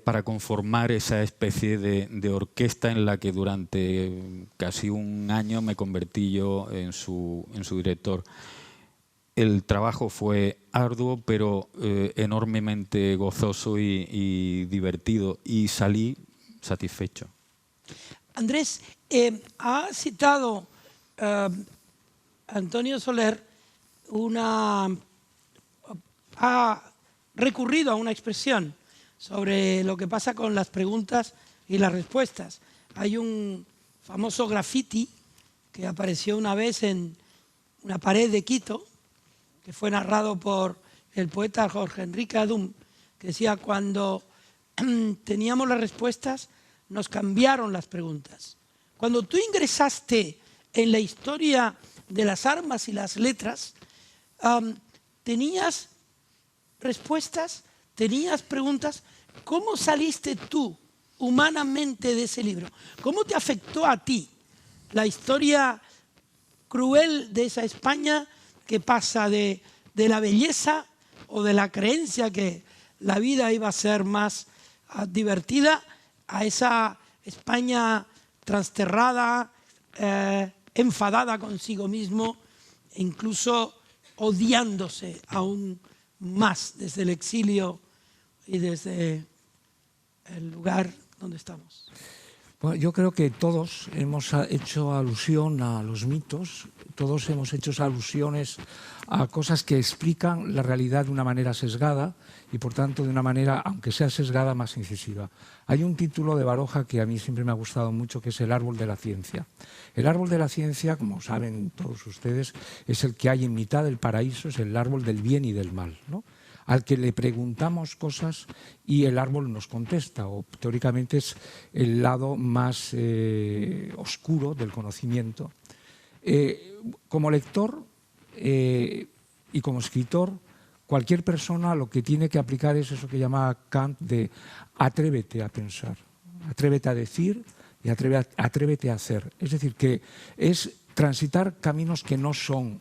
para conformar esa especie de orquesta en la que durante casi un año me convertí yo en su director. El trabajo fue arduo, pero enormemente gozoso y divertido, y salí satisfecho. Andrés, ha citado Antonio Soler ha recurrido a una expresión sobre lo que pasa con las preguntas y las respuestas. Hay un famoso graffiti que apareció una vez en una pared de Quito, que fue narrado por el poeta Jorge Enrique Adum, que decía: cuando teníamos las respuestas, nos cambiaron las preguntas. Cuando tú ingresaste en la historia de las armas y las letras, tenías respuestas, tenías preguntas. ¿Cómo saliste tú humanamente de ese libro? ¿Cómo te afectó a ti la historia cruel de esa España que pasa de la belleza o de la creencia que la vida iba a ser más divertida, a esa España transterrada, enfadada consigo mismo, e incluso odiándose aún más desde el exilio y desde el lugar donde estamos? Bueno, yo creo que todos hemos hecho alusión a los mitos, todos hemos hecho alusiones a cosas que explican la realidad de una manera sesgada y, por tanto, de una manera, aunque sea sesgada, más incisiva. Hay un título de Baroja que a mí siempre me ha gustado mucho, que es El árbol de la ciencia. El árbol de la ciencia, como saben todos ustedes, es el que hay en mitad del paraíso, es el árbol del bien y del mal, ¿no?, al que le preguntamos cosas y el árbol nos contesta, o teóricamente es el lado más oscuro del conocimiento. Como lector y como escritor, cualquier persona lo que tiene que aplicar es eso que llama Kant de atrévete a pensar, atrévete a decir y atrévete a hacer. Es decir, que es transitar caminos que no son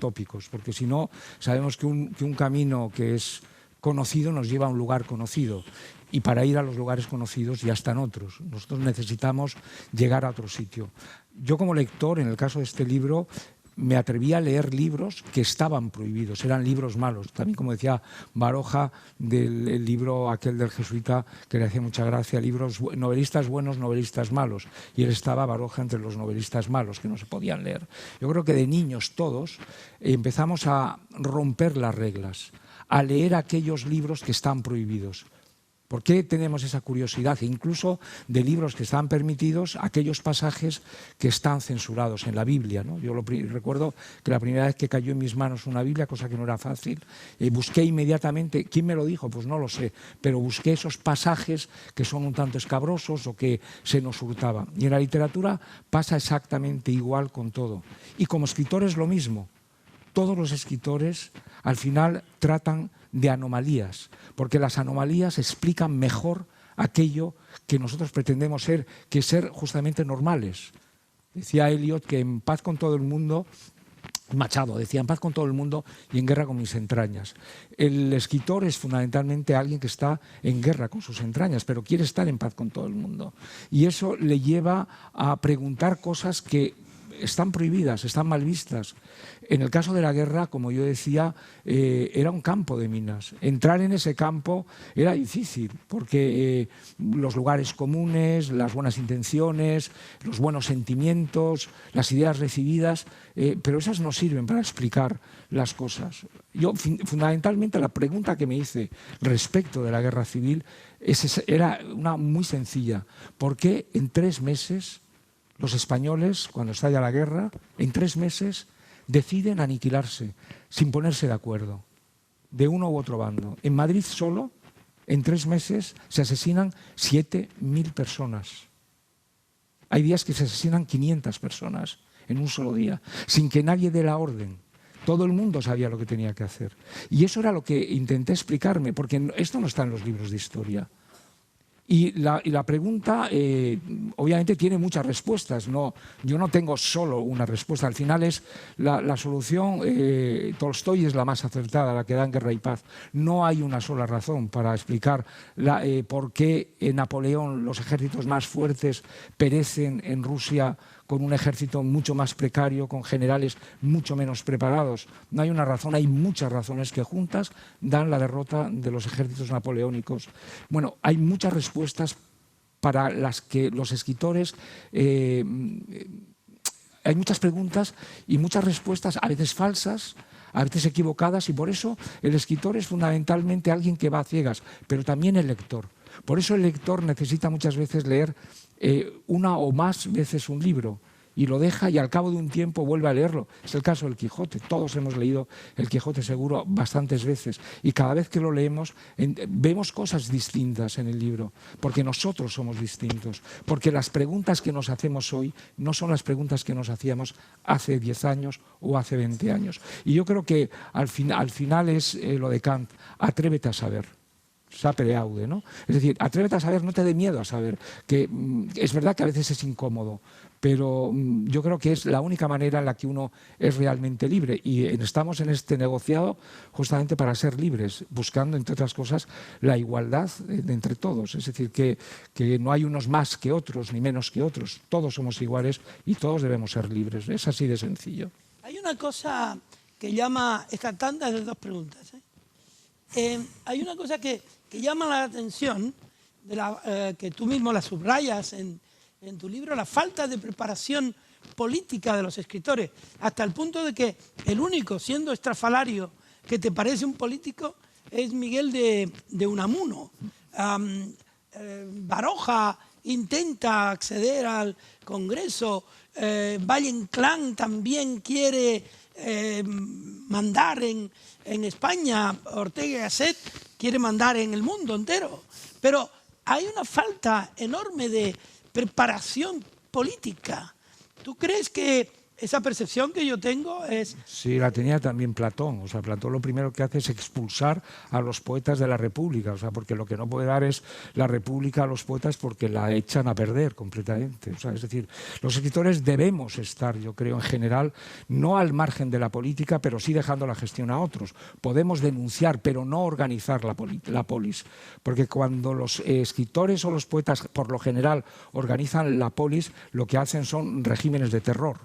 tópicos, porque si no, sabemos que un camino que es conocido nos lleva a un lugar conocido, y para ir a los lugares conocidos ya están otros. Nosotros necesitamos llegar a otro sitio. Yo, como lector, en el caso de este libro, me atreví a leer libros que estaban prohibidos, eran libros malos. También, como decía Baroja, del libro aquel del jesuita, que le hacía mucha gracia, libros novelistas buenos, novelistas malos. Y él estaba, Baroja, entre los novelistas malos, que no se podían leer. Yo creo que de niños todos empezamos a romper las reglas, a leer aquellos libros que están prohibidos. ¿Por qué tenemos esa curiosidad? Incluso de libros que están permitidos, aquellos pasajes que están censurados en la Biblia, ¿no? Yo recuerdo que la primera vez que cayó en mis manos una Biblia, cosa que no era fácil, busqué inmediatamente. ¿Quién me lo dijo? Pues no lo sé, pero busqué esos pasajes que son un tanto escabrosos o que se nos hurtaban. Y en la literatura pasa exactamente igual con todo. Y como escritores lo mismo. Todos los escritores al final tratan de anomalías, porque las anomalías explican mejor aquello que nosotros pretendemos ser, que es ser justamente normales. Decía Eliot que en paz con todo el mundo, Machado decía, en paz con todo el mundo y en guerra con mis entrañas. El escritor es fundamentalmente alguien que está en guerra con sus entrañas, pero quiere estar en paz con todo el mundo. Y eso le lleva a preguntar cosas que están prohibidas, están mal vistas. En el caso de la guerra, como yo decía, era un campo de minas. Entrar en ese campo era difícil, porque los lugares comunes, las buenas intenciones, los buenos sentimientos, las ideas recibidas, pero esas no sirven para explicar las cosas. Yo, fundamentalmente, la pregunta que me hice respecto de la guerra civil era una muy sencilla. ¿Por qué en 3 meses los españoles, cuando estalla la guerra, en 3 meses deciden aniquilarse sin ponerse de acuerdo, de uno u otro bando? En Madrid solo, en 3 meses, se asesinan 7.000 personas. Hay días que se asesinan 500 personas en un solo día, sin que nadie dé la orden. Todo el mundo sabía lo que tenía que hacer. Y eso era lo que intenté explicarme, porque esto no está en los libros de historia. Y la pregunta, obviamente, tiene muchas respuestas. Yo no tengo solo una respuesta. Al final es la solución, Tolstoy es la más acertada, la que da en Guerra y Paz. No hay una sola razón para explicar por qué en Napoleón los ejércitos más fuertes perecen en Rusia con un ejército mucho más precario, con generales mucho menos preparados. No hay una razón, hay muchas razones que juntas dan la derrota de los ejércitos napoleónicos. Bueno, hay muchas respuestas para las que los escritores... hay muchas preguntas y muchas respuestas, a veces falsas, a veces equivocadas, y por eso el escritor es fundamentalmente alguien que va a ciegas, pero también el lector. Por eso el lector necesita muchas veces leer una o más veces un libro y lo deja y al cabo de un tiempo vuelve a leerlo. Es el caso del Quijote. Todos hemos leído el Quijote seguro bastantes veces y cada vez que lo leemos vemos cosas distintas en el libro, porque nosotros somos distintos, porque las preguntas que nos hacemos hoy no son las preguntas que nos hacíamos hace 10 años o hace 20 años. Y yo creo que al final es lo de Kant: atrévete a saber. Sapere aude, ¿no? Es decir, atrévete a saber, no te dé miedo a saber, que es verdad que a veces es incómodo, pero yo creo que es la única manera en la que uno es realmente libre, y estamos en este negociado justamente para ser libres, buscando, entre otras cosas, la igualdad de entre todos. Es decir, que no hay unos más que otros ni menos que otros, todos somos iguales y todos debemos ser libres. Es así de sencillo. Hay una cosa que llama, esta tanda de 2 preguntas, hay una cosa que llama la atención, que tú mismo la subrayas en tu libro, la falta de preparación política de los escritores, hasta el punto de que el único, siendo estrafalario, que te parece un político es Miguel de Unamuno. Baroja intenta acceder al Congreso, Valle Inclán también quiere mandar en España, Ortega y Gasset quiere mandar en el mundo entero. Pero hay una falta enorme de preparación política. ¿Tú crees que esa percepción que yo tengo es...? Sí, la tenía también Platón. O sea, Platón lo primero que hace es expulsar a los poetas de la República. O sea, porque lo que no puede dar es la República a los poetas porque la echan a perder completamente. O sea, es decir, los escritores debemos estar, yo creo, en general, no al margen de la política, pero sí dejando la gestión a otros. Podemos denunciar, pero no organizar la polis. Porque cuando los escritores o los poetas, por lo general, organizan la polis, lo que hacen son regímenes de terror,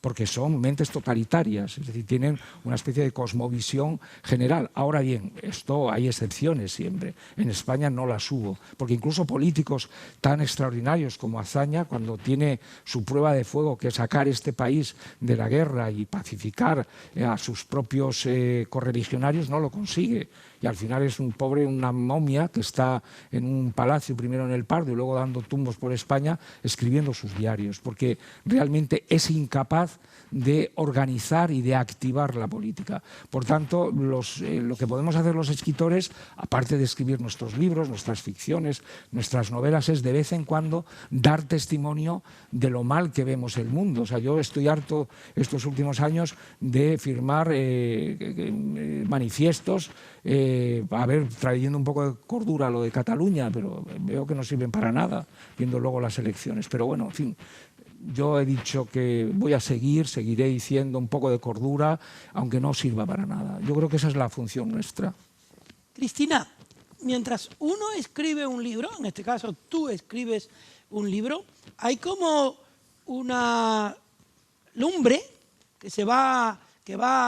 porque son mentes totalitarias, es decir, tienen una especie de cosmovisión general. Ahora bien, esto hay excepciones siempre. En España no las hubo, porque incluso políticos tan extraordinarios como Azaña, cuando tiene su prueba de fuego, que es sacar este país de la guerra y pacificar a sus propios correligionarios, no lo consigue. Y al final es un pobre, una momia que está en un palacio, primero en el Pardo y luego dando tumbos por España, escribiendo sus diarios, porque realmente es incapaz de organizar y de activar la política. Por tanto, lo que podemos hacer los escritores, aparte de escribir nuestros libros, nuestras ficciones, nuestras novelas, es de vez en cuando dar testimonio de lo mal que vemos el mundo. O sea, yo estoy harto estos últimos años de firmar manifiestos, trayendo un poco de cordura a lo de Cataluña, pero veo que no sirven para nada, viendo luego las elecciones. Pero bueno, en fin, yo he dicho que voy a seguiré diciendo un poco de cordura, aunque no sirva para nada. Yo creo que esa es la función nuestra. Cristina, mientras uno escribe un libro, en este caso tú escribes un libro, hay como una lumbre que va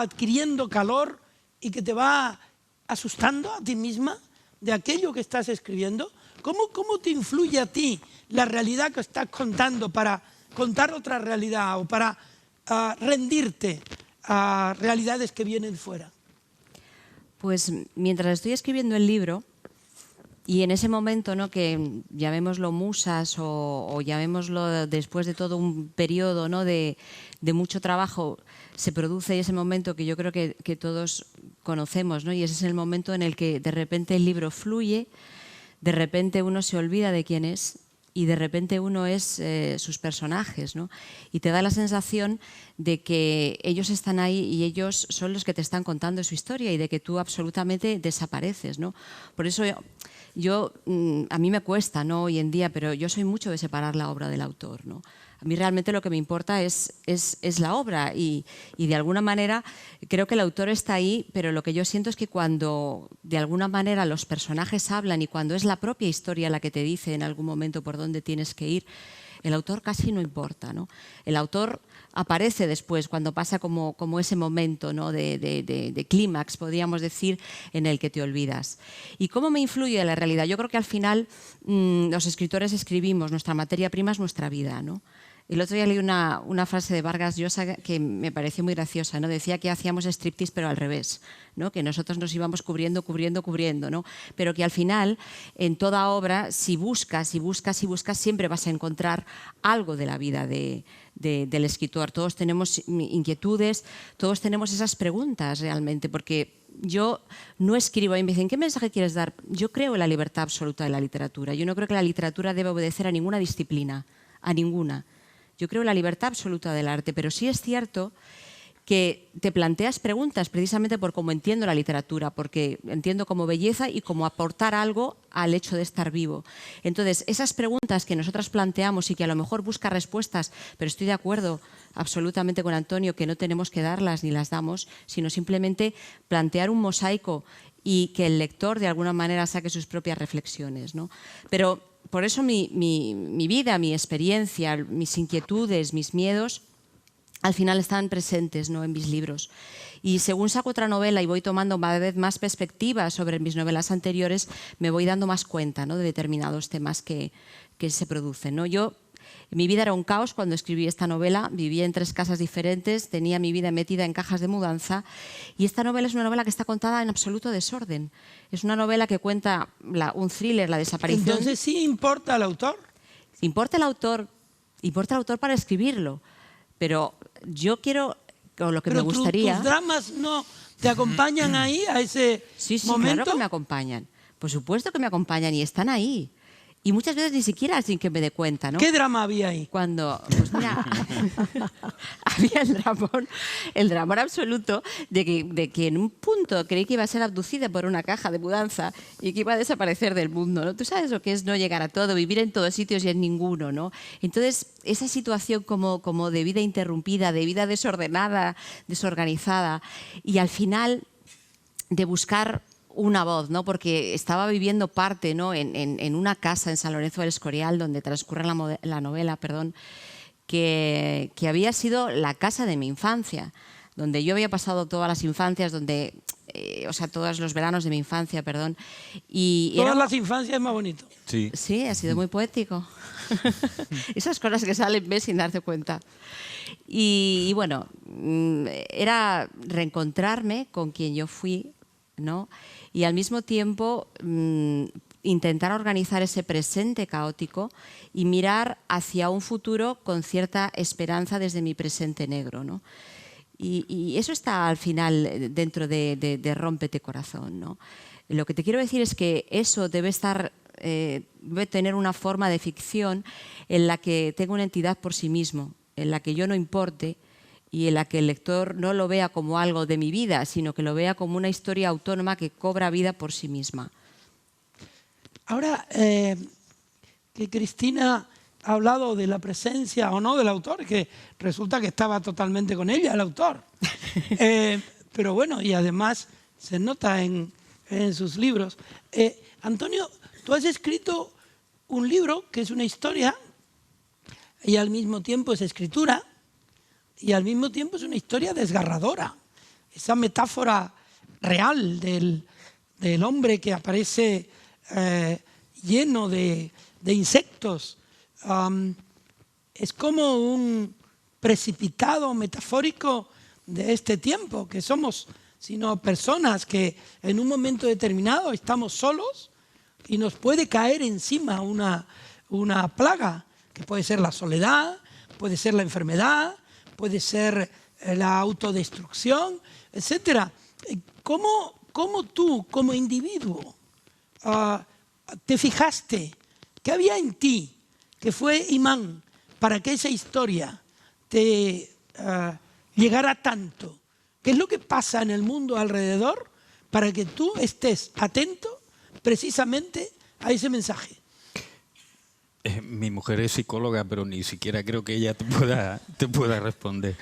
adquiriendo calor y que te va asustando a ti misma de aquello que estás escribiendo? ¿Cómo te influye a ti la realidad que estás contando para contar otra realidad o para rendirte a realidades que vienen fuera? Pues mientras estoy escribiendo el libro, y en ese momento, ¿no?, que llamémoslo musas o llamémoslo después de todo un periodo, ¿no?, de mucho trabajo, se produce ese momento que yo creo que todos conocemos, ¿no?, y ese es el momento en el que de repente el libro fluye, de repente uno se olvida de quién es y de repente uno es sus personajes, ¿no? Y te da la sensación de que ellos están ahí y ellos son los que te están contando su historia y de que tú absolutamente desapareces, ¿no? Por eso a mí me cuesta, ¿no?, hoy en día, pero yo soy mucho de separar la obra del autor, ¿no? A mí realmente lo que me importa es la obra y de alguna manera creo que el autor está ahí, pero lo que yo siento es que cuando de alguna manera los personajes hablan y cuando es la propia historia la que te dice en algún momento por dónde tienes que ir, el autor casi no importa, ¿no? El autor aparece después, cuando pasa como ese momento, ¿no?, de clímax, podríamos decir, en el que te olvidas. ¿Y cómo me influye la realidad? Yo creo que al final los escritores escribimos, nuestra materia prima es nuestra vida, ¿no? El otro día leí una frase de Vargas Llosa que me pareció muy graciosa, ¿no? Decía que hacíamos striptease pero al revés, ¿no? Que nosotros nos íbamos cubriendo, ¿no? Pero que al final, en toda obra, si buscas, siempre vas a encontrar algo de la vida del escritor. Todos tenemos inquietudes, todos tenemos esas preguntas realmente, porque yo no escribo y me dicen, ¿qué mensaje quieres dar? Yo creo en la libertad absoluta de la literatura. Yo no creo que la literatura deba obedecer a ninguna disciplina, a ninguna. Yo creo en la libertad absoluta del arte, pero sí es cierto que te planteas preguntas precisamente por cómo entiendo la literatura, porque entiendo como belleza y como aportar algo al hecho de estar vivo. Entonces, esas preguntas que nosotras planteamos y que a lo mejor busca respuestas, pero estoy de acuerdo absolutamente con Antonio que no tenemos que darlas ni las damos, sino simplemente plantear un mosaico y que el lector de alguna manera saque sus propias reflexiones, ¿no? Pero por eso mi vida, mi experiencia, mis inquietudes, mis miedos, al final están presentes, ¿no?, en mis libros. Y según saco otra novela y voy tomando cada vez más perspectiva sobre mis novelas anteriores, me voy dando más cuenta, ¿no?, de determinados temas que se producen, ¿no? Mi vida era un caos cuando escribí esta novela, vivía en 3 casas diferentes, tenía mi vida metida en cajas de mudanza y esta novela es una novela que está contada en absoluto desorden. Es una novela que cuenta un thriller, la desaparición. Entonces, ¿sí importa el autor? Importa el autor para escribirlo, pero yo quiero, o lo que me gustaría... ¿Tus dramas no te acompañan ahí, a ese momento? Claro que me acompañan. Por supuesto que me acompañan y están ahí. Y muchas veces ni siquiera sin que me dé cuenta, ¿no? ¿Qué drama había ahí? Pues mira, había el dramón absoluto de que en un punto creí que iba a ser abducida por una caja de mudanza y que iba a desaparecer del mundo, ¿no? Tú sabes lo que es no llegar a todo, vivir en todos sitios y en ninguno, ¿no? Entonces, esa situación como de vida interrumpida, de vida desordenada, desorganizada, y al final de buscar una voz, ¿no? Porque estaba viviendo parte, ¿no?, en una casa en San Lorenzo del Escorial donde transcurre la novela, que había sido la casa de mi infancia, donde yo había pasado todas las infancias, todos los veranos de mi infancia, y todas las infancias es más bonito. Sí, ha sido muy poético. Esas cosas que salen ves sin darte cuenta. Y bueno, era reencontrarme con quien yo fui, ¿no? Y al mismo tiempo intentar organizar ese presente caótico y mirar hacia un futuro con cierta esperanza desde mi presente negro, ¿no? Y eso está al final dentro de Rómpete Corazón, ¿no? Lo que te quiero decir es que eso debe tener una forma de ficción en la que tenga una entidad por sí mismo, en la que yo no importe y en la que el lector no lo vea como algo de mi vida, sino que lo vea como una historia autónoma que cobra vida por sí misma. Ahora que Cristina ha hablado de la presencia o no del autor, que resulta que estaba totalmente con ella, el autor. Pero bueno, y además se nota en sus libros. Antonio, tú has escrito un libro que es una historia y al mismo tiempo es escritura, y al mismo tiempo es una historia desgarradora. Esa metáfora real del hombre que aparece lleno de insectos, es como un precipitado metafórico de este tiempo, que somos sino personas que en un momento determinado estamos solos y nos puede caer encima una plaga, que puede ser la soledad, puede ser la enfermedad, puede ser la autodestrucción, etc. ¿Cómo tú, como individuo, te fijaste qué había en ti que fue imán para que esa historia te llegara tanto? ¿Qué es lo que pasa en el mundo alrededor para que tú estés atento precisamente a ese mensaje? Mi mujer es psicóloga, pero ni siquiera creo que ella te pueda responder.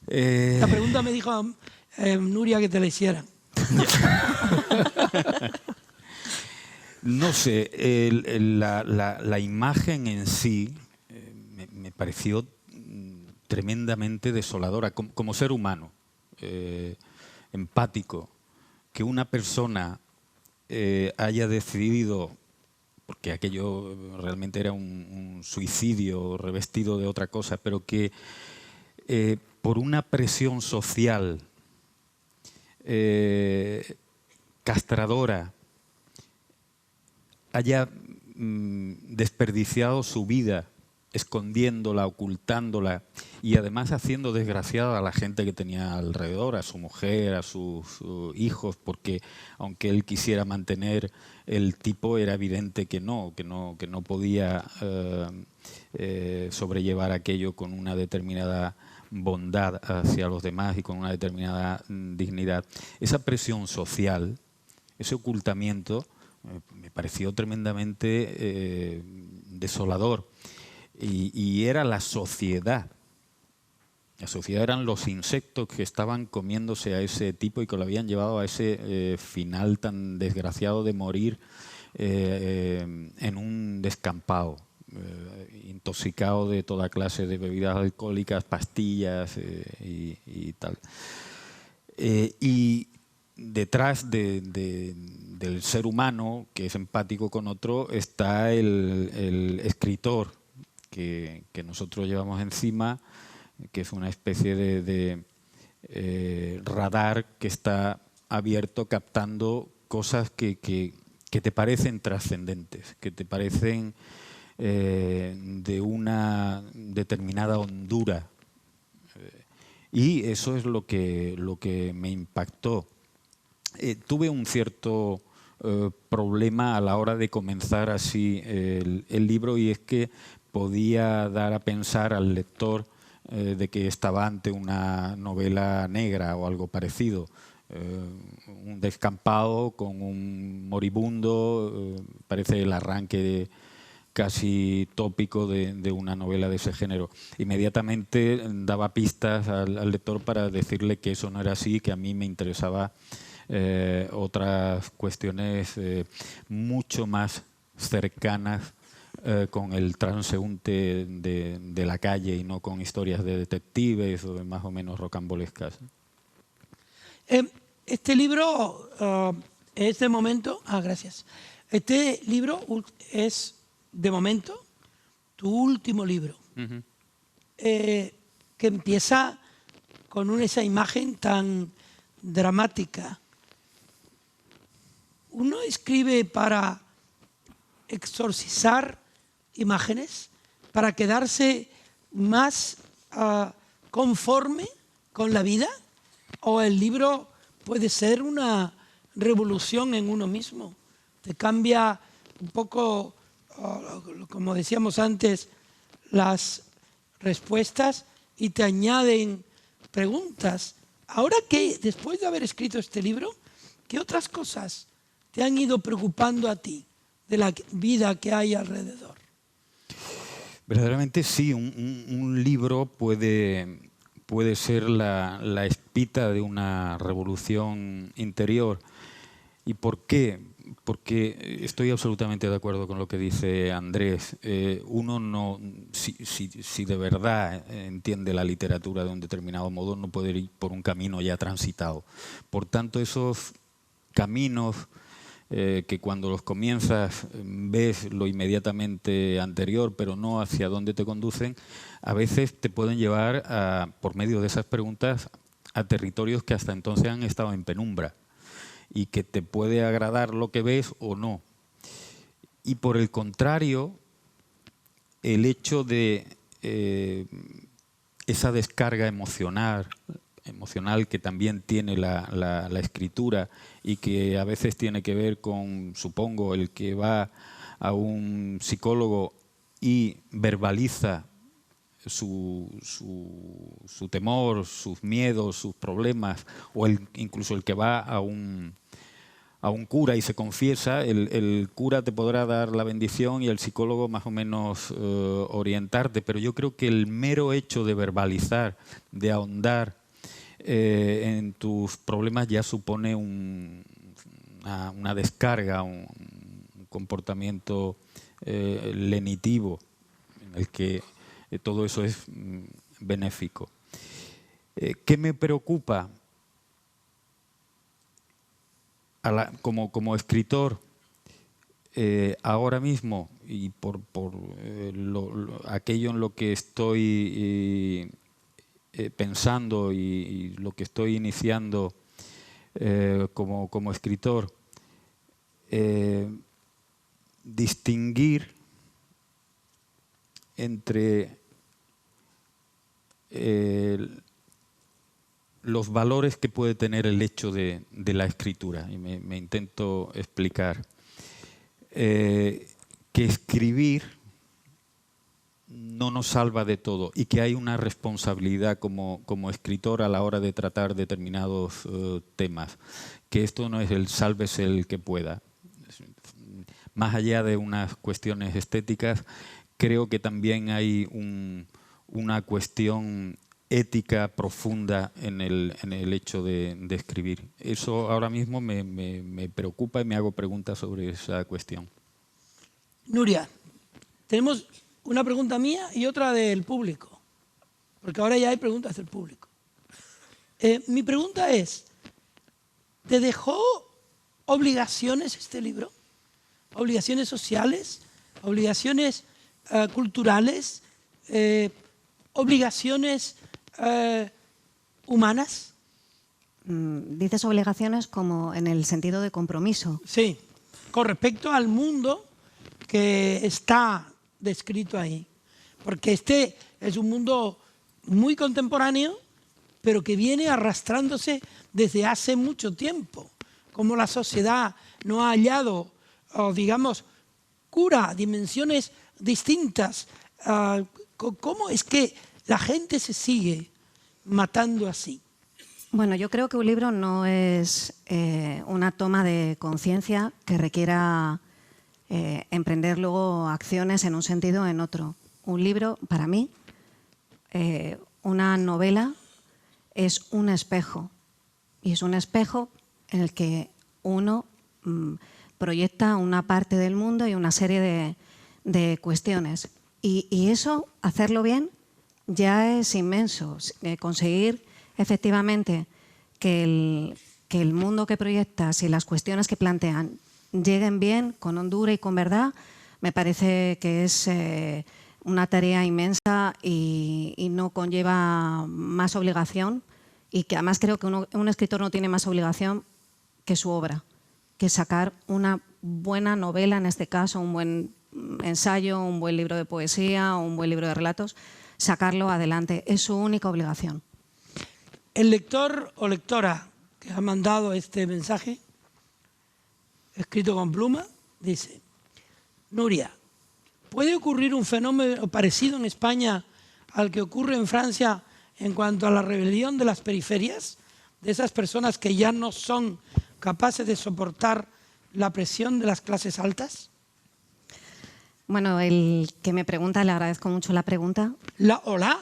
La pregunta me dijo Nuria que te la hiciera. No sé, la imagen en sí me pareció tremendamente desoladora como ser humano, empático, que una persona haya decidido, porque aquello realmente era un suicidio revestido de otra cosa, pero que por una presión social castradora haya desperdiciado su vida escondiéndola, ocultándola y además haciendo desgraciada a la gente que tenía alrededor, a su mujer, a sus hijos, porque aunque él quisiera mantener el tipo, era evidente que no podía sobrellevar aquello con una determinada bondad hacia los demás y con una determinada dignidad. Esa presión social, ese ocultamiento, me pareció tremendamente desolador. Y era la sociedad. La sociedad eran los insectos que estaban comiéndose a ese tipo y que lo habían llevado a ese final tan desgraciado de morir en un descampado, intoxicado de toda clase de bebidas alcohólicas, pastillas y tal. Y detrás del ser humano, que es empático con otro, está el escritor que nosotros llevamos encima, que es una especie de radar que está abierto captando cosas que te parecen trascendentes, que te parecen de una determinada hondura. Y eso es lo que me impactó. Tuve un cierto problema a la hora de comenzar así el libro, y es que podía dar a pensar al lector de que estaba ante una novela negra o algo parecido. Un descampado con un moribundo, parece el arranque casi tópico de una novela de ese género. Inmediatamente daba pistas al lector para decirle que eso no era así, que a mí me interesaba otras cuestiones mucho más cercanas con el transeúnte de la calle y no con historias de detectives o de más o menos rocambolescas. Este libro es de momento... gracias. Este libro es de momento tu último libro, que empieza con esa imagen tan dramática. Uno escribe para exorcizar imágenes, para quedarse más conforme con la vida, o el libro puede ser una revolución en uno mismo. Te cambia un poco, como decíamos antes, las respuestas y te añaden preguntas. Ahora que, después de haber escrito este libro, ¿qué otras cosas te han ido preocupando a ti de la vida que hay alrededor? Verdaderamente sí, un libro puede ser la espita de una revolución interior. ¿Y por qué? porque estoy absolutamente de acuerdo con lo que dice Andrés. Uno no, si de verdad entiende la literatura de un determinado modo, no puede ir por un camino ya transitado. Por tanto, esos caminos que cuando los comienzas ves lo inmediatamente anterior, pero no hacia dónde te conducen, a veces te pueden llevar, por medio de esas preguntas, a territorios que hasta entonces han estado en penumbra y que te puede agradar lo que ves o no. Y por el contrario, el hecho de esa descarga emocional que también tiene la escritura y que a veces tiene que ver con, supongo, el que va a un psicólogo y verbaliza su temor, sus miedos, sus problemas, o incluso el que va a un cura y se confiesa, el cura te podrá dar la bendición y el psicólogo más o menos orientarte, pero yo creo que el mero hecho de verbalizar, de ahondar en tus problemas ya supone una descarga, un comportamiento lenitivo en el que todo eso es benéfico. ¿Qué me preocupa como escritor ahora mismo y por aquello en lo que estoy pensando y lo que estoy iniciando como escritor? Distinguir entre los valores que puede tener el hecho de la escritura. Y me intento explicar. Que escribir no nos salva de todo y que hay una responsabilidad como escritor a la hora de tratar determinados temas. Que esto no es el sálvese el que pueda. Más allá de unas cuestiones estéticas, creo que también hay una cuestión ética profunda en el hecho de escribir. Eso ahora mismo me preocupa y me hago preguntas sobre esa cuestión. Nuria, tenemos una pregunta mía y otra del público, porque ahora ya hay preguntas del público. Mi pregunta es, ¿te dejó obligaciones este libro? ¿Obligaciones sociales? ¿Obligaciones culturales? ¿Obligaciones humanas? Dices obligaciones como en el sentido de compromiso. Sí, con respecto al mundo que está descrito ahí. Porque este es un mundo muy contemporáneo, pero que viene arrastrándose desde hace mucho tiempo. Como la sociedad no ha hallado, digamos, cura, dimensiones distintas. ¿Cómo es que la gente se sigue matando así? Bueno, yo creo que un libro no es una toma de conciencia que requiera emprender luego acciones en un sentido o en otro. Un libro, para mí, una novela, es un espejo. Y es un espejo en el que uno proyecta una parte del mundo y una serie de cuestiones. Y eso, hacerlo bien, ya es inmenso. Conseguir efectivamente que el mundo que proyectas y las cuestiones que plantean lleguen bien, con hondura y con verdad, me parece que es una tarea inmensa y no conlleva más obligación, y que además creo que un escritor no tiene más obligación que su obra, que sacar una buena novela, en este caso un buen ensayo, un buen libro de poesía, un buen libro de relatos, sacarlo adelante, es su única obligación. El lector o lectora que ha mandado este mensaje, escrito con pluma, dice: Nuria, ¿puede ocurrir un fenómeno parecido en España al que ocurre en Francia en cuanto a la rebelión de las periferias, de esas personas que ya no son capaces de soportar la presión de las clases altas? Bueno, el que me pregunta, le agradezco mucho la pregunta. ¿Hola?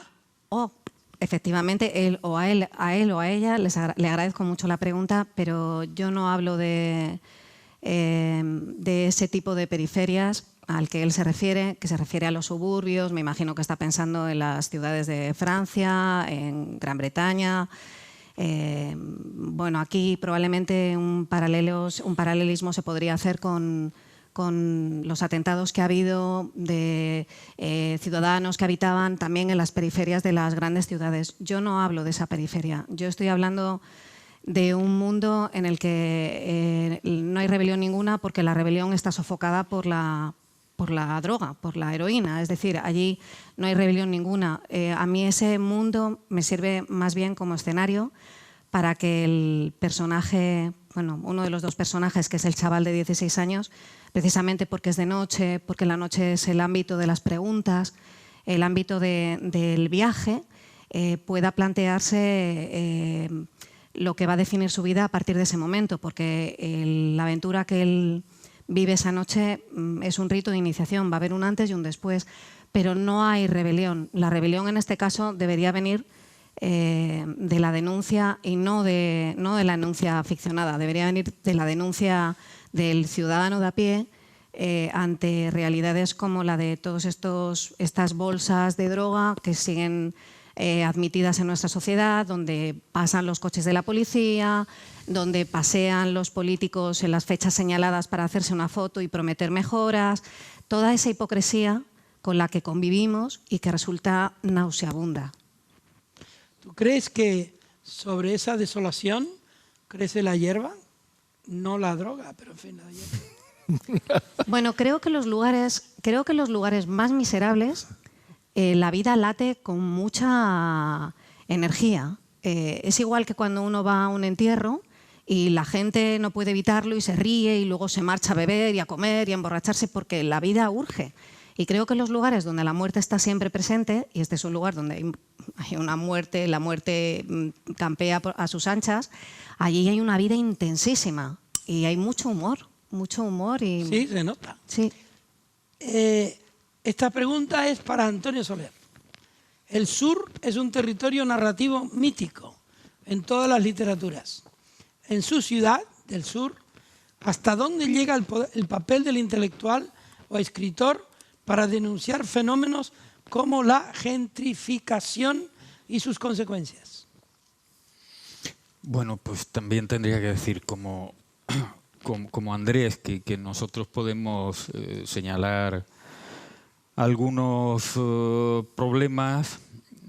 Efectivamente, a él o a ella le agradezco mucho la pregunta, pero yo no hablo de de ese tipo de periferias al que él se refiere, que se refiere a los suburbios. Me imagino que está pensando en las ciudades de Francia, en Gran Bretaña. Bueno, aquí probablemente un paralelismo se podría hacer con los atentados que ha habido de ciudadanos que habitaban también en las periferias de las grandes ciudades. Yo no hablo de esa periferia, yo estoy hablando de un mundo en el que no hay rebelión ninguna, porque la rebelión está sofocada por la droga, por la heroína. Es decir, allí no hay rebelión ninguna. A mí ese mundo me sirve más bien como escenario para que el personaje, bueno, uno de los dos personajes, que es el chaval de 16 años, precisamente porque es de noche, porque la noche es el ámbito de las preguntas, el ámbito del viaje, pueda plantearse lo que va a definir su vida a partir de ese momento, porque la aventura que él vive esa noche es un rito de iniciación, va a haber un antes y un después, pero no hay rebelión. La rebelión en este caso debería venir de la denuncia y no de la denuncia ficcionada, debería venir de la denuncia del ciudadano de a pie ante realidades como la de todas estas bolsas de droga que siguen admitidas en nuestra sociedad, donde pasan los coches de la policía, donde pasean los políticos en las fechas señaladas para hacerse una foto y prometer mejoras, toda esa hipocresía con la que convivimos y que resulta nauseabunda. ¿Tú crees que sobre esa desolación crece la hierba? No la droga, pero en fin, la hierba. Bueno, creo que los lugares más miserables, la vida late con mucha energía. Es igual que cuando uno va a un entierro y la gente no puede evitarlo y se ríe y luego se marcha a beber y a comer y a emborracharse porque la vida urge. Y creo que los lugares donde la muerte está siempre presente, y este es un lugar donde hay una muerte, la muerte campea a sus anchas, allí hay una vida intensísima y hay mucho humor y... Sí, se nota. Sí. Esta pregunta es para Antonio Soler. El sur es un territorio narrativo mítico en todas las literaturas. En su ciudad, del sur, ¿hasta dónde llega el papel del intelectual o escritor para denunciar fenómenos como la gentrificación y sus consecuencias? Bueno, pues también tendría que decir como Andrés que nosotros podemos señalar algunos problemas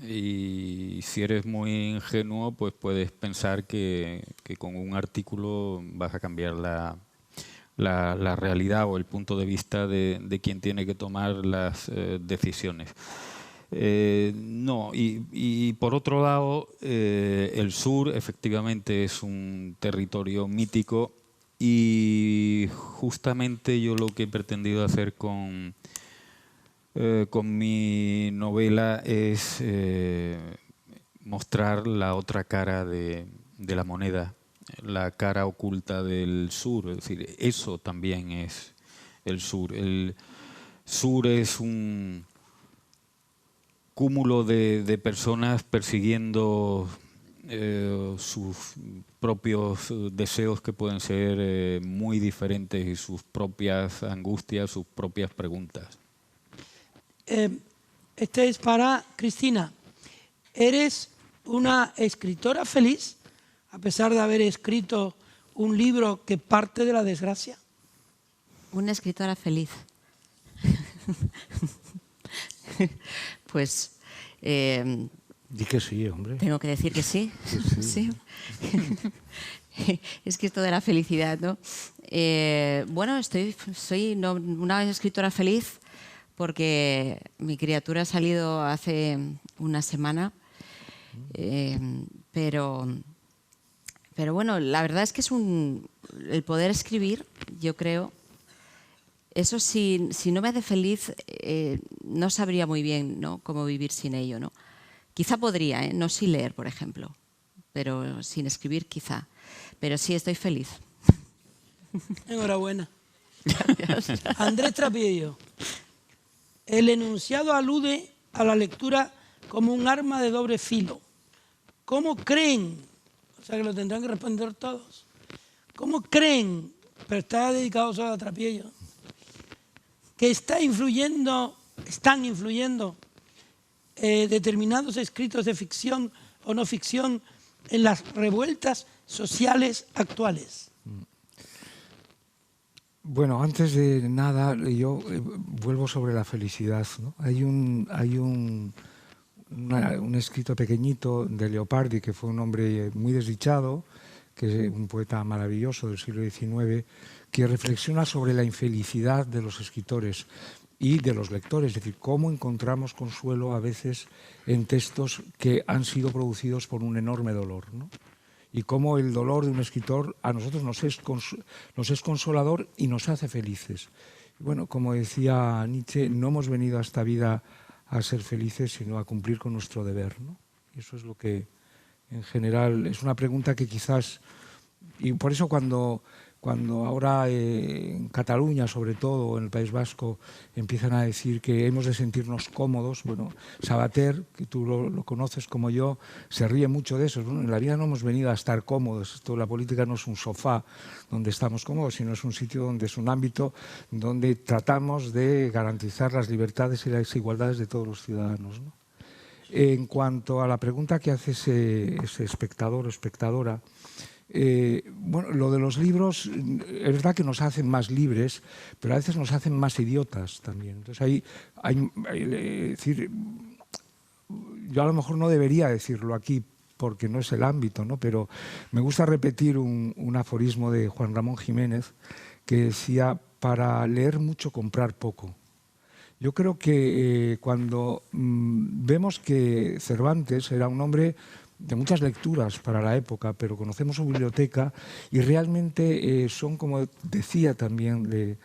y si eres muy ingenuo pues puedes pensar que con un artículo vas a cambiar la realidad o el punto de vista de quien tiene que tomar las decisiones. No, y por otro lado, el sur efectivamente es un territorio mítico y justamente yo lo que he pretendido hacer con mi novela es mostrar la otra cara de la moneda, la cara oculta del sur, es decir, eso también es el sur. El sur es un cúmulo de personas persiguiendo sus propios deseos que pueden ser muy diferentes y sus propias angustias, sus propias preguntas. Este es para Cristina. ¿Eres una escritora feliz a pesar de haber escrito un libro que parte de la desgracia? Una escritora feliz. Pues... Di que sí, hombre. Tengo que decir que sí. Sí. Es que esto de la felicidad, ¿no? Bueno, soy una escritora feliz porque mi criatura ha salido hace una semana, pero bueno, la verdad es que es el poder escribir, yo creo, eso si no me hace feliz, no sabría muy bien, ¿no?, cómo vivir sin ello, ¿no? Quizá podría, no sin leer, por ejemplo, pero sin escribir quizá. Pero sí, estoy feliz. Enhorabuena. Gracias. Andrés Trapiello. El enunciado alude a la lectura como un arma de doble filo. ¿Cómo creen, o sea que lo tendrán que responder todos, cómo creen pero está dedicado solo a Trapiello, que están influyendo determinados escritos de ficción o no ficción en las revueltas sociales actuales. Bueno, antes de nada, yo vuelvo sobre la felicidad, ¿no? Hay un escrito pequeñito de Leopardi, que fue un hombre muy desdichado, que es un poeta maravilloso del siglo XIX, que reflexiona sobre la infelicidad de los escritores y de los lectores, es decir, cómo encontramos consuelo a veces en textos que han sido producidos por un enorme dolor, ¿no? Y cómo el dolor de un escritor a nosotros nos es consolador y nos hace felices. Bueno, como decía Nietzsche, no hemos venido a esta vida a ser felices, sino a cumplir con nuestro deber, ¿no? Y eso es lo que, en general, es una pregunta que quizás... Y por eso cuando ahora en Cataluña, sobre todo, en el País Vasco, empiezan a decir que hemos de sentirnos cómodos, bueno, Sabater, que tú lo conoces como yo, se ríe mucho de eso. Bueno, en la vida no hemos venido a estar cómodos. La política no es un sofá donde estamos cómodos, sino es un sitio donde es un ámbito donde tratamos de garantizar las libertades y las igualdades de todos los ciudadanos, ¿no? En cuanto a la pregunta que hace ese espectador o espectadora, bueno, lo de los libros es verdad que nos hacen más libres, pero a veces nos hacen más idiotas también. Entonces decir, yo a lo mejor no debería decirlo aquí porque no es el ámbito, ¿no? Pero me gusta repetir un aforismo de Juan Ramón Jiménez que decía: para leer mucho, comprar poco. Yo creo que cuando vemos que Cervantes era un hombre de muchas lecturas para la época, pero conocemos su biblioteca y realmente son, como decía también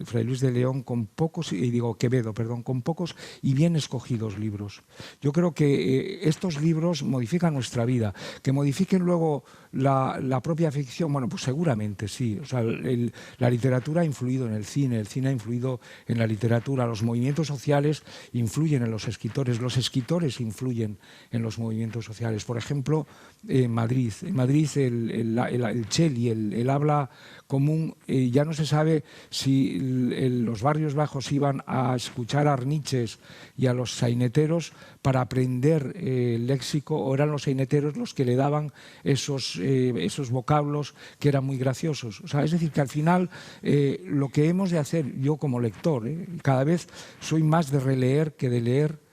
Fray Luis de León, Quevedo, con pocos y bien escogidos libros. Yo creo que estos libros modifican nuestra vida. Que modifiquen luego la propia ficción, bueno, pues seguramente sí. O sea, la literatura ha influido en el cine ha influido en la literatura, los movimientos sociales influyen en los escritores influyen en los movimientos sociales. Por ejemplo, en Madrid el Cheli, el habla común, ya no se sabe si los barrios bajos iban a escuchar a arniches y a los saineteros para aprender el léxico, o eran los saineteros los que le daban esos vocablos que eran muy graciosos. O sea, es decir, que al final lo que hemos de hacer, yo como lector, cada vez soy más de releer que de leer.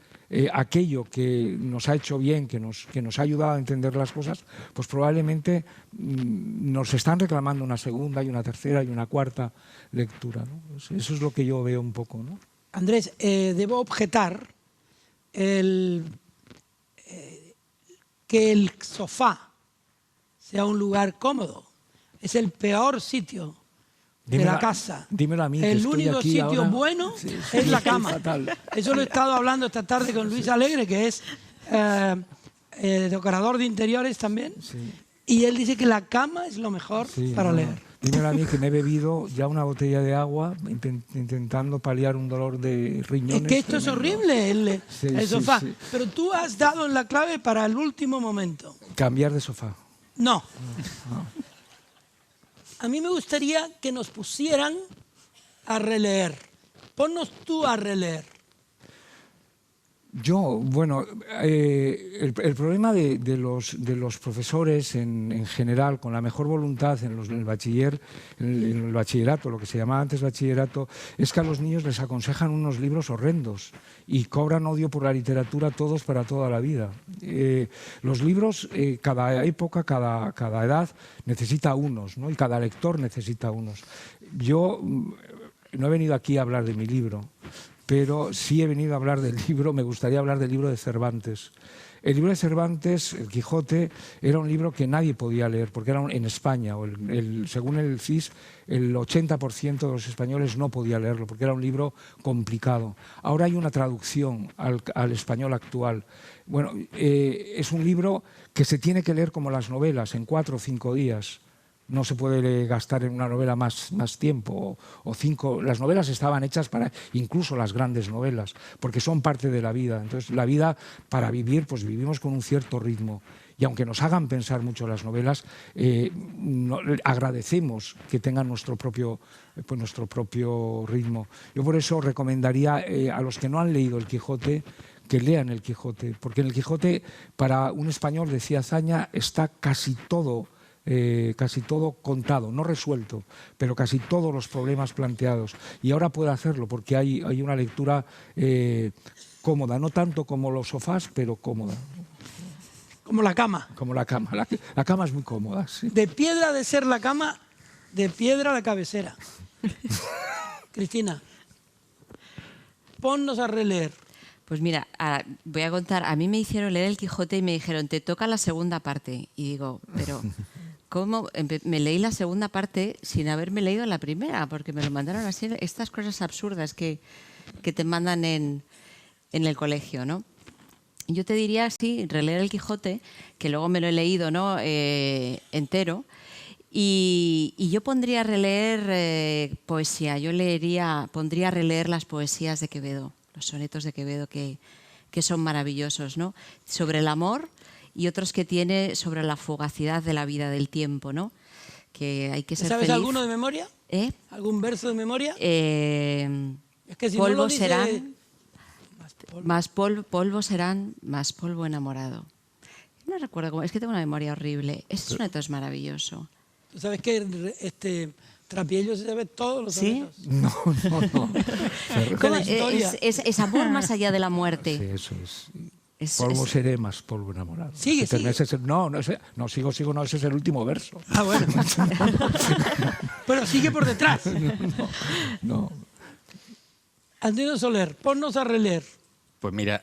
Aquello que nos ha hecho bien, que nos ha ayudado a entender las cosas, pues probablemente nos están reclamando una segunda y una tercera y una cuarta lectura, ¿no? Eso es lo que yo veo un poco, ¿no? Andrés, debo objetar que el sofá sea un lugar cómodo. Es el peor sitio de la casa. Dímelo a mí, el único sitio ahora bueno es la cama. Eso lo he estado hablando esta tarde con Luis Alegre, que es decorador de interiores también. Sí. Y él dice que la cama es lo mejor para leer. Dímelo a mí, que me he bebido ya una botella de agua intentando paliar un dolor de riñones. Es que esto es horrible, el sofá. Sí. Pero tú has dado en la clave para el último momento. Cambiar de sofá. No. A mí me gustaría que nos pusieran a releer. Ponnos tú a releer. Yo, bueno, el problema de los profesores en general, con la mejor voluntad en el bachillerato, lo que se llamaba antes bachillerato, es que a los niños les aconsejan unos libros horrendos y cobran odio por la literatura todos para toda la vida. Los libros, cada época, cada edad necesita unos, ¿no? Y cada lector necesita unos. Yo no he venido aquí a hablar de mi libro, pero sí he venido a hablar del libro, me gustaría hablar del libro de Cervantes. El libro de Cervantes, El Quijote, era un libro que nadie podía leer, porque era en España, según el CIS, el 80% de los españoles no podía leerlo, porque era un libro complicado. Ahora hay una traducción al español actual. Bueno, es un libro que se tiene que leer como las novelas, en 4 o 5 días. No se puede gastar en una novela más tiempo o 5. Las novelas estaban hechas para, incluso las grandes novelas, porque son parte de la vida. Entonces, la vida, para vivir, pues vivimos con un cierto ritmo. y aunque nos hagan pensar mucho las novelas, agradecemos que tengan nuestro propio ritmo. Yo por eso recomendaría a los que no han leído El Quijote que lean El Quijote, porque en El Quijote, para un español, decía Azaña, está casi todo contado, no resuelto, pero casi todos los problemas planteados. Y ahora puede hacerlo porque hay una lectura cómoda, no tanto como los sofás, pero cómoda. Como la cama. Como la cama. La cama es muy cómoda, sí. De piedra ha de ser la cama, de piedra la cabecera. Cristina, ponnos a releer. Pues mira, voy a contar, a mí me hicieron leer El Quijote y me dijeron, te toca la segunda parte. Y digo, pero ¿cómo? Me leí la segunda parte sin haberme leído la primera, porque me lo mandaron así, estas cosas absurdas que te mandan en el colegio, ¿no? Yo te diría, sí, releer El Quijote, que luego me lo he leído, ¿no? Entero. Y yo pondría a releer poesía, pondría a releer las poesías de Quevedo, los sonetos de Quevedo que son maravillosos, ¿no? Sobre el amor y otros que tiene sobre la fugacidad de la vida, del tiempo, ¿no? Que hay que ser ¿Sabes feliz. alguno de memoria? ¿Algún verso de memoria? Es que si polvo no lo dice... serán, más polvo serán, más polvo enamorado. No recuerdo cómo, es que tengo una memoria horrible. Ese soneto es maravilloso. ¿Tú sabes que Trapiello se sabe todos los ¿Sí? sonetos? No. ¿Cómo? la historia. Es amor más allá de la muerte. Sí, eso es. Polvo seré, más polvo enamorado. Sigue. Ese sigo, ese es el último verso. Ah, bueno. Pero sigue por detrás. No. Antonio Soler, ponnos a releer. Pues mira,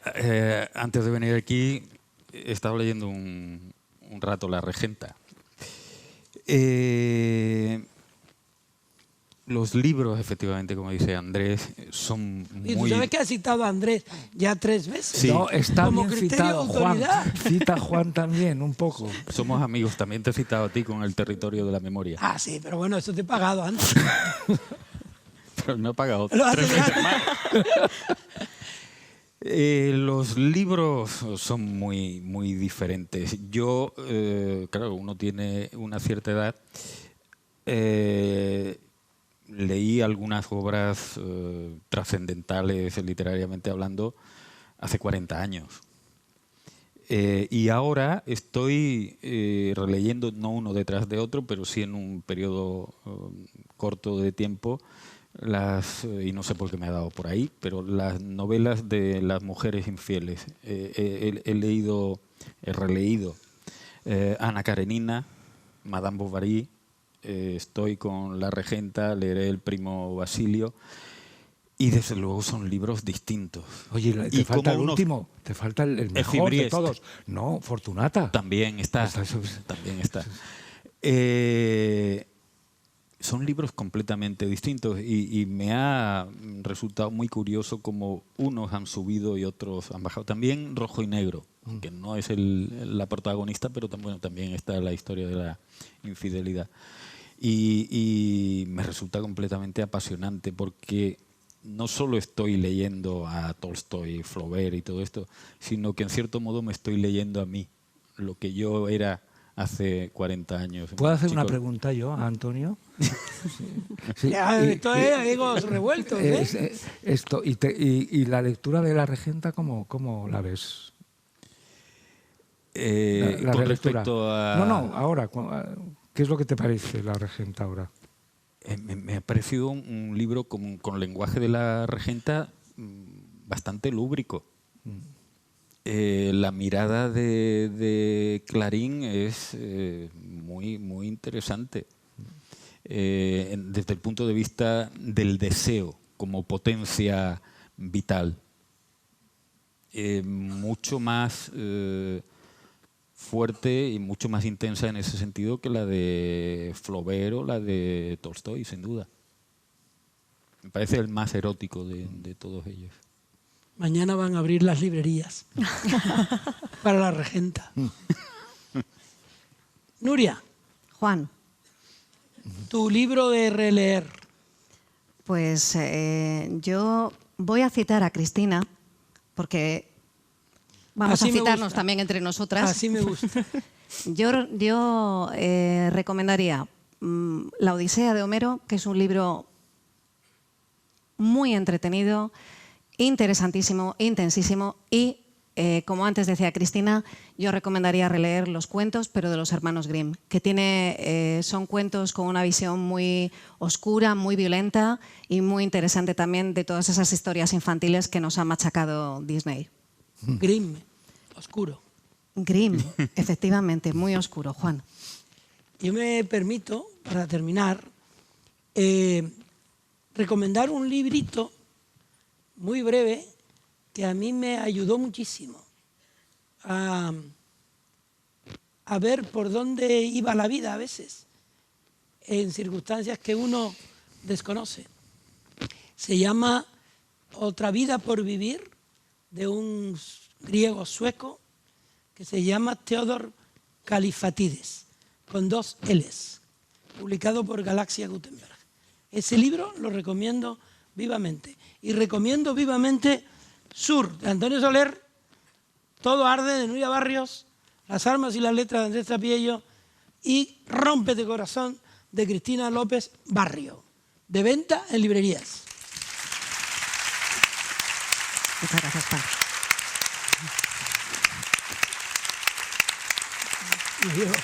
antes de venir aquí he estado leyendo un rato La Regenta. Los libros, efectivamente, como dice Andrés, son muy... ¿Y tú sabes que has citado a Andrés ya 3 veces? Sí. No, está Como bien criterio citado, de Juan. autoridad. Cita a Juan también, un poco. Somos amigos, también te he citado a ti con El territorio de la memoria. Ah, sí, pero bueno, eso te he pagado antes. Pero me ha pagado Lo 3 haces veces gratis. más. Los libros son muy, muy diferentes. Yo, claro, uno tiene una cierta edad. Leí algunas obras trascendentales, literariamente hablando, hace 40 años. Y ahora estoy releyendo, no uno detrás de otro, pero sí en un periodo corto de tiempo, y no sé por qué me ha dado por ahí, pero las novelas de las mujeres infieles. He releído Ana Karenina, Madame Bovary, estoy con La Regenta, leeré El primo Basilio, y desde luego son libros distintos. Oye, te falta el último, te falta el mejor de todos. No, Fortunata. También está. También está. Son libros completamente distintos y me ha resultado muy curioso cómo unos han subido y otros han bajado. También Rojo y Negro, que no es la protagonista, pero también está la historia de la infidelidad. Y me resulta completamente apasionante porque no solo estoy leyendo a Tolstoy, Flaubert y todo esto, sino que en cierto modo me estoy leyendo a mí, lo que yo era hace 40 años. ¿Puedo hacer una pregunta yo a Antonio? Sí. Esto es egos revueltos, ¿Y la lectura de La Regenta cómo la ves? La con relectura. respecto a... No, ahora. ¿Qué es lo que te parece La Regenta ahora? Me ha parecido un libro con lenguaje de La Regenta bastante lúbrico. La mirada de Clarín es muy, muy interesante desde el punto de vista del deseo como potencia vital. Mucho más fuerte y mucho más intensa en ese sentido que la de Flaubert o la de Tolstoy, sin duda. Me parece el más erótico de todos ellos. Mañana van a abrir las librerías para La Regenta. Nuria. Juan. Tu libro de releer. Pues yo voy a citar a Cristina porque Vamos Así a me citarnos gusta. también entre nosotras. Así me gusta. Yo recomendaría La Odisea de Homero, que es un libro muy entretenido, interesantísimo, intensísimo y, como antes decía Cristina, yo recomendaría releer los cuentos, pero de los hermanos Grimm, que son cuentos con una visión muy oscura, muy violenta y muy interesante también de todas esas historias infantiles que nos ha machacado Disney. Grimm, oscuro. Grimm, efectivamente, muy oscuro, Juan. Yo me permito, para terminar, recomendar un librito muy breve que a mí me ayudó muchísimo a ver por dónde iba la vida a veces, en circunstancias que uno desconoce. Se llama Otra vida por vivir, de un griego sueco que se llama Theodor Kalifatides, con 2 L's, publicado por Galaxia Gutenberg. Ese libro lo recomiendo vivamente. Y recomiendo vivamente Sur, de Antonio Soler, Todo arde, de Nuria Barrios, Las armas y las letras de Andrés Trapiello y Rómpete corazón, de Cristina López Barrio, de venta en librerías. Muchas gracias, Juan. Adiós.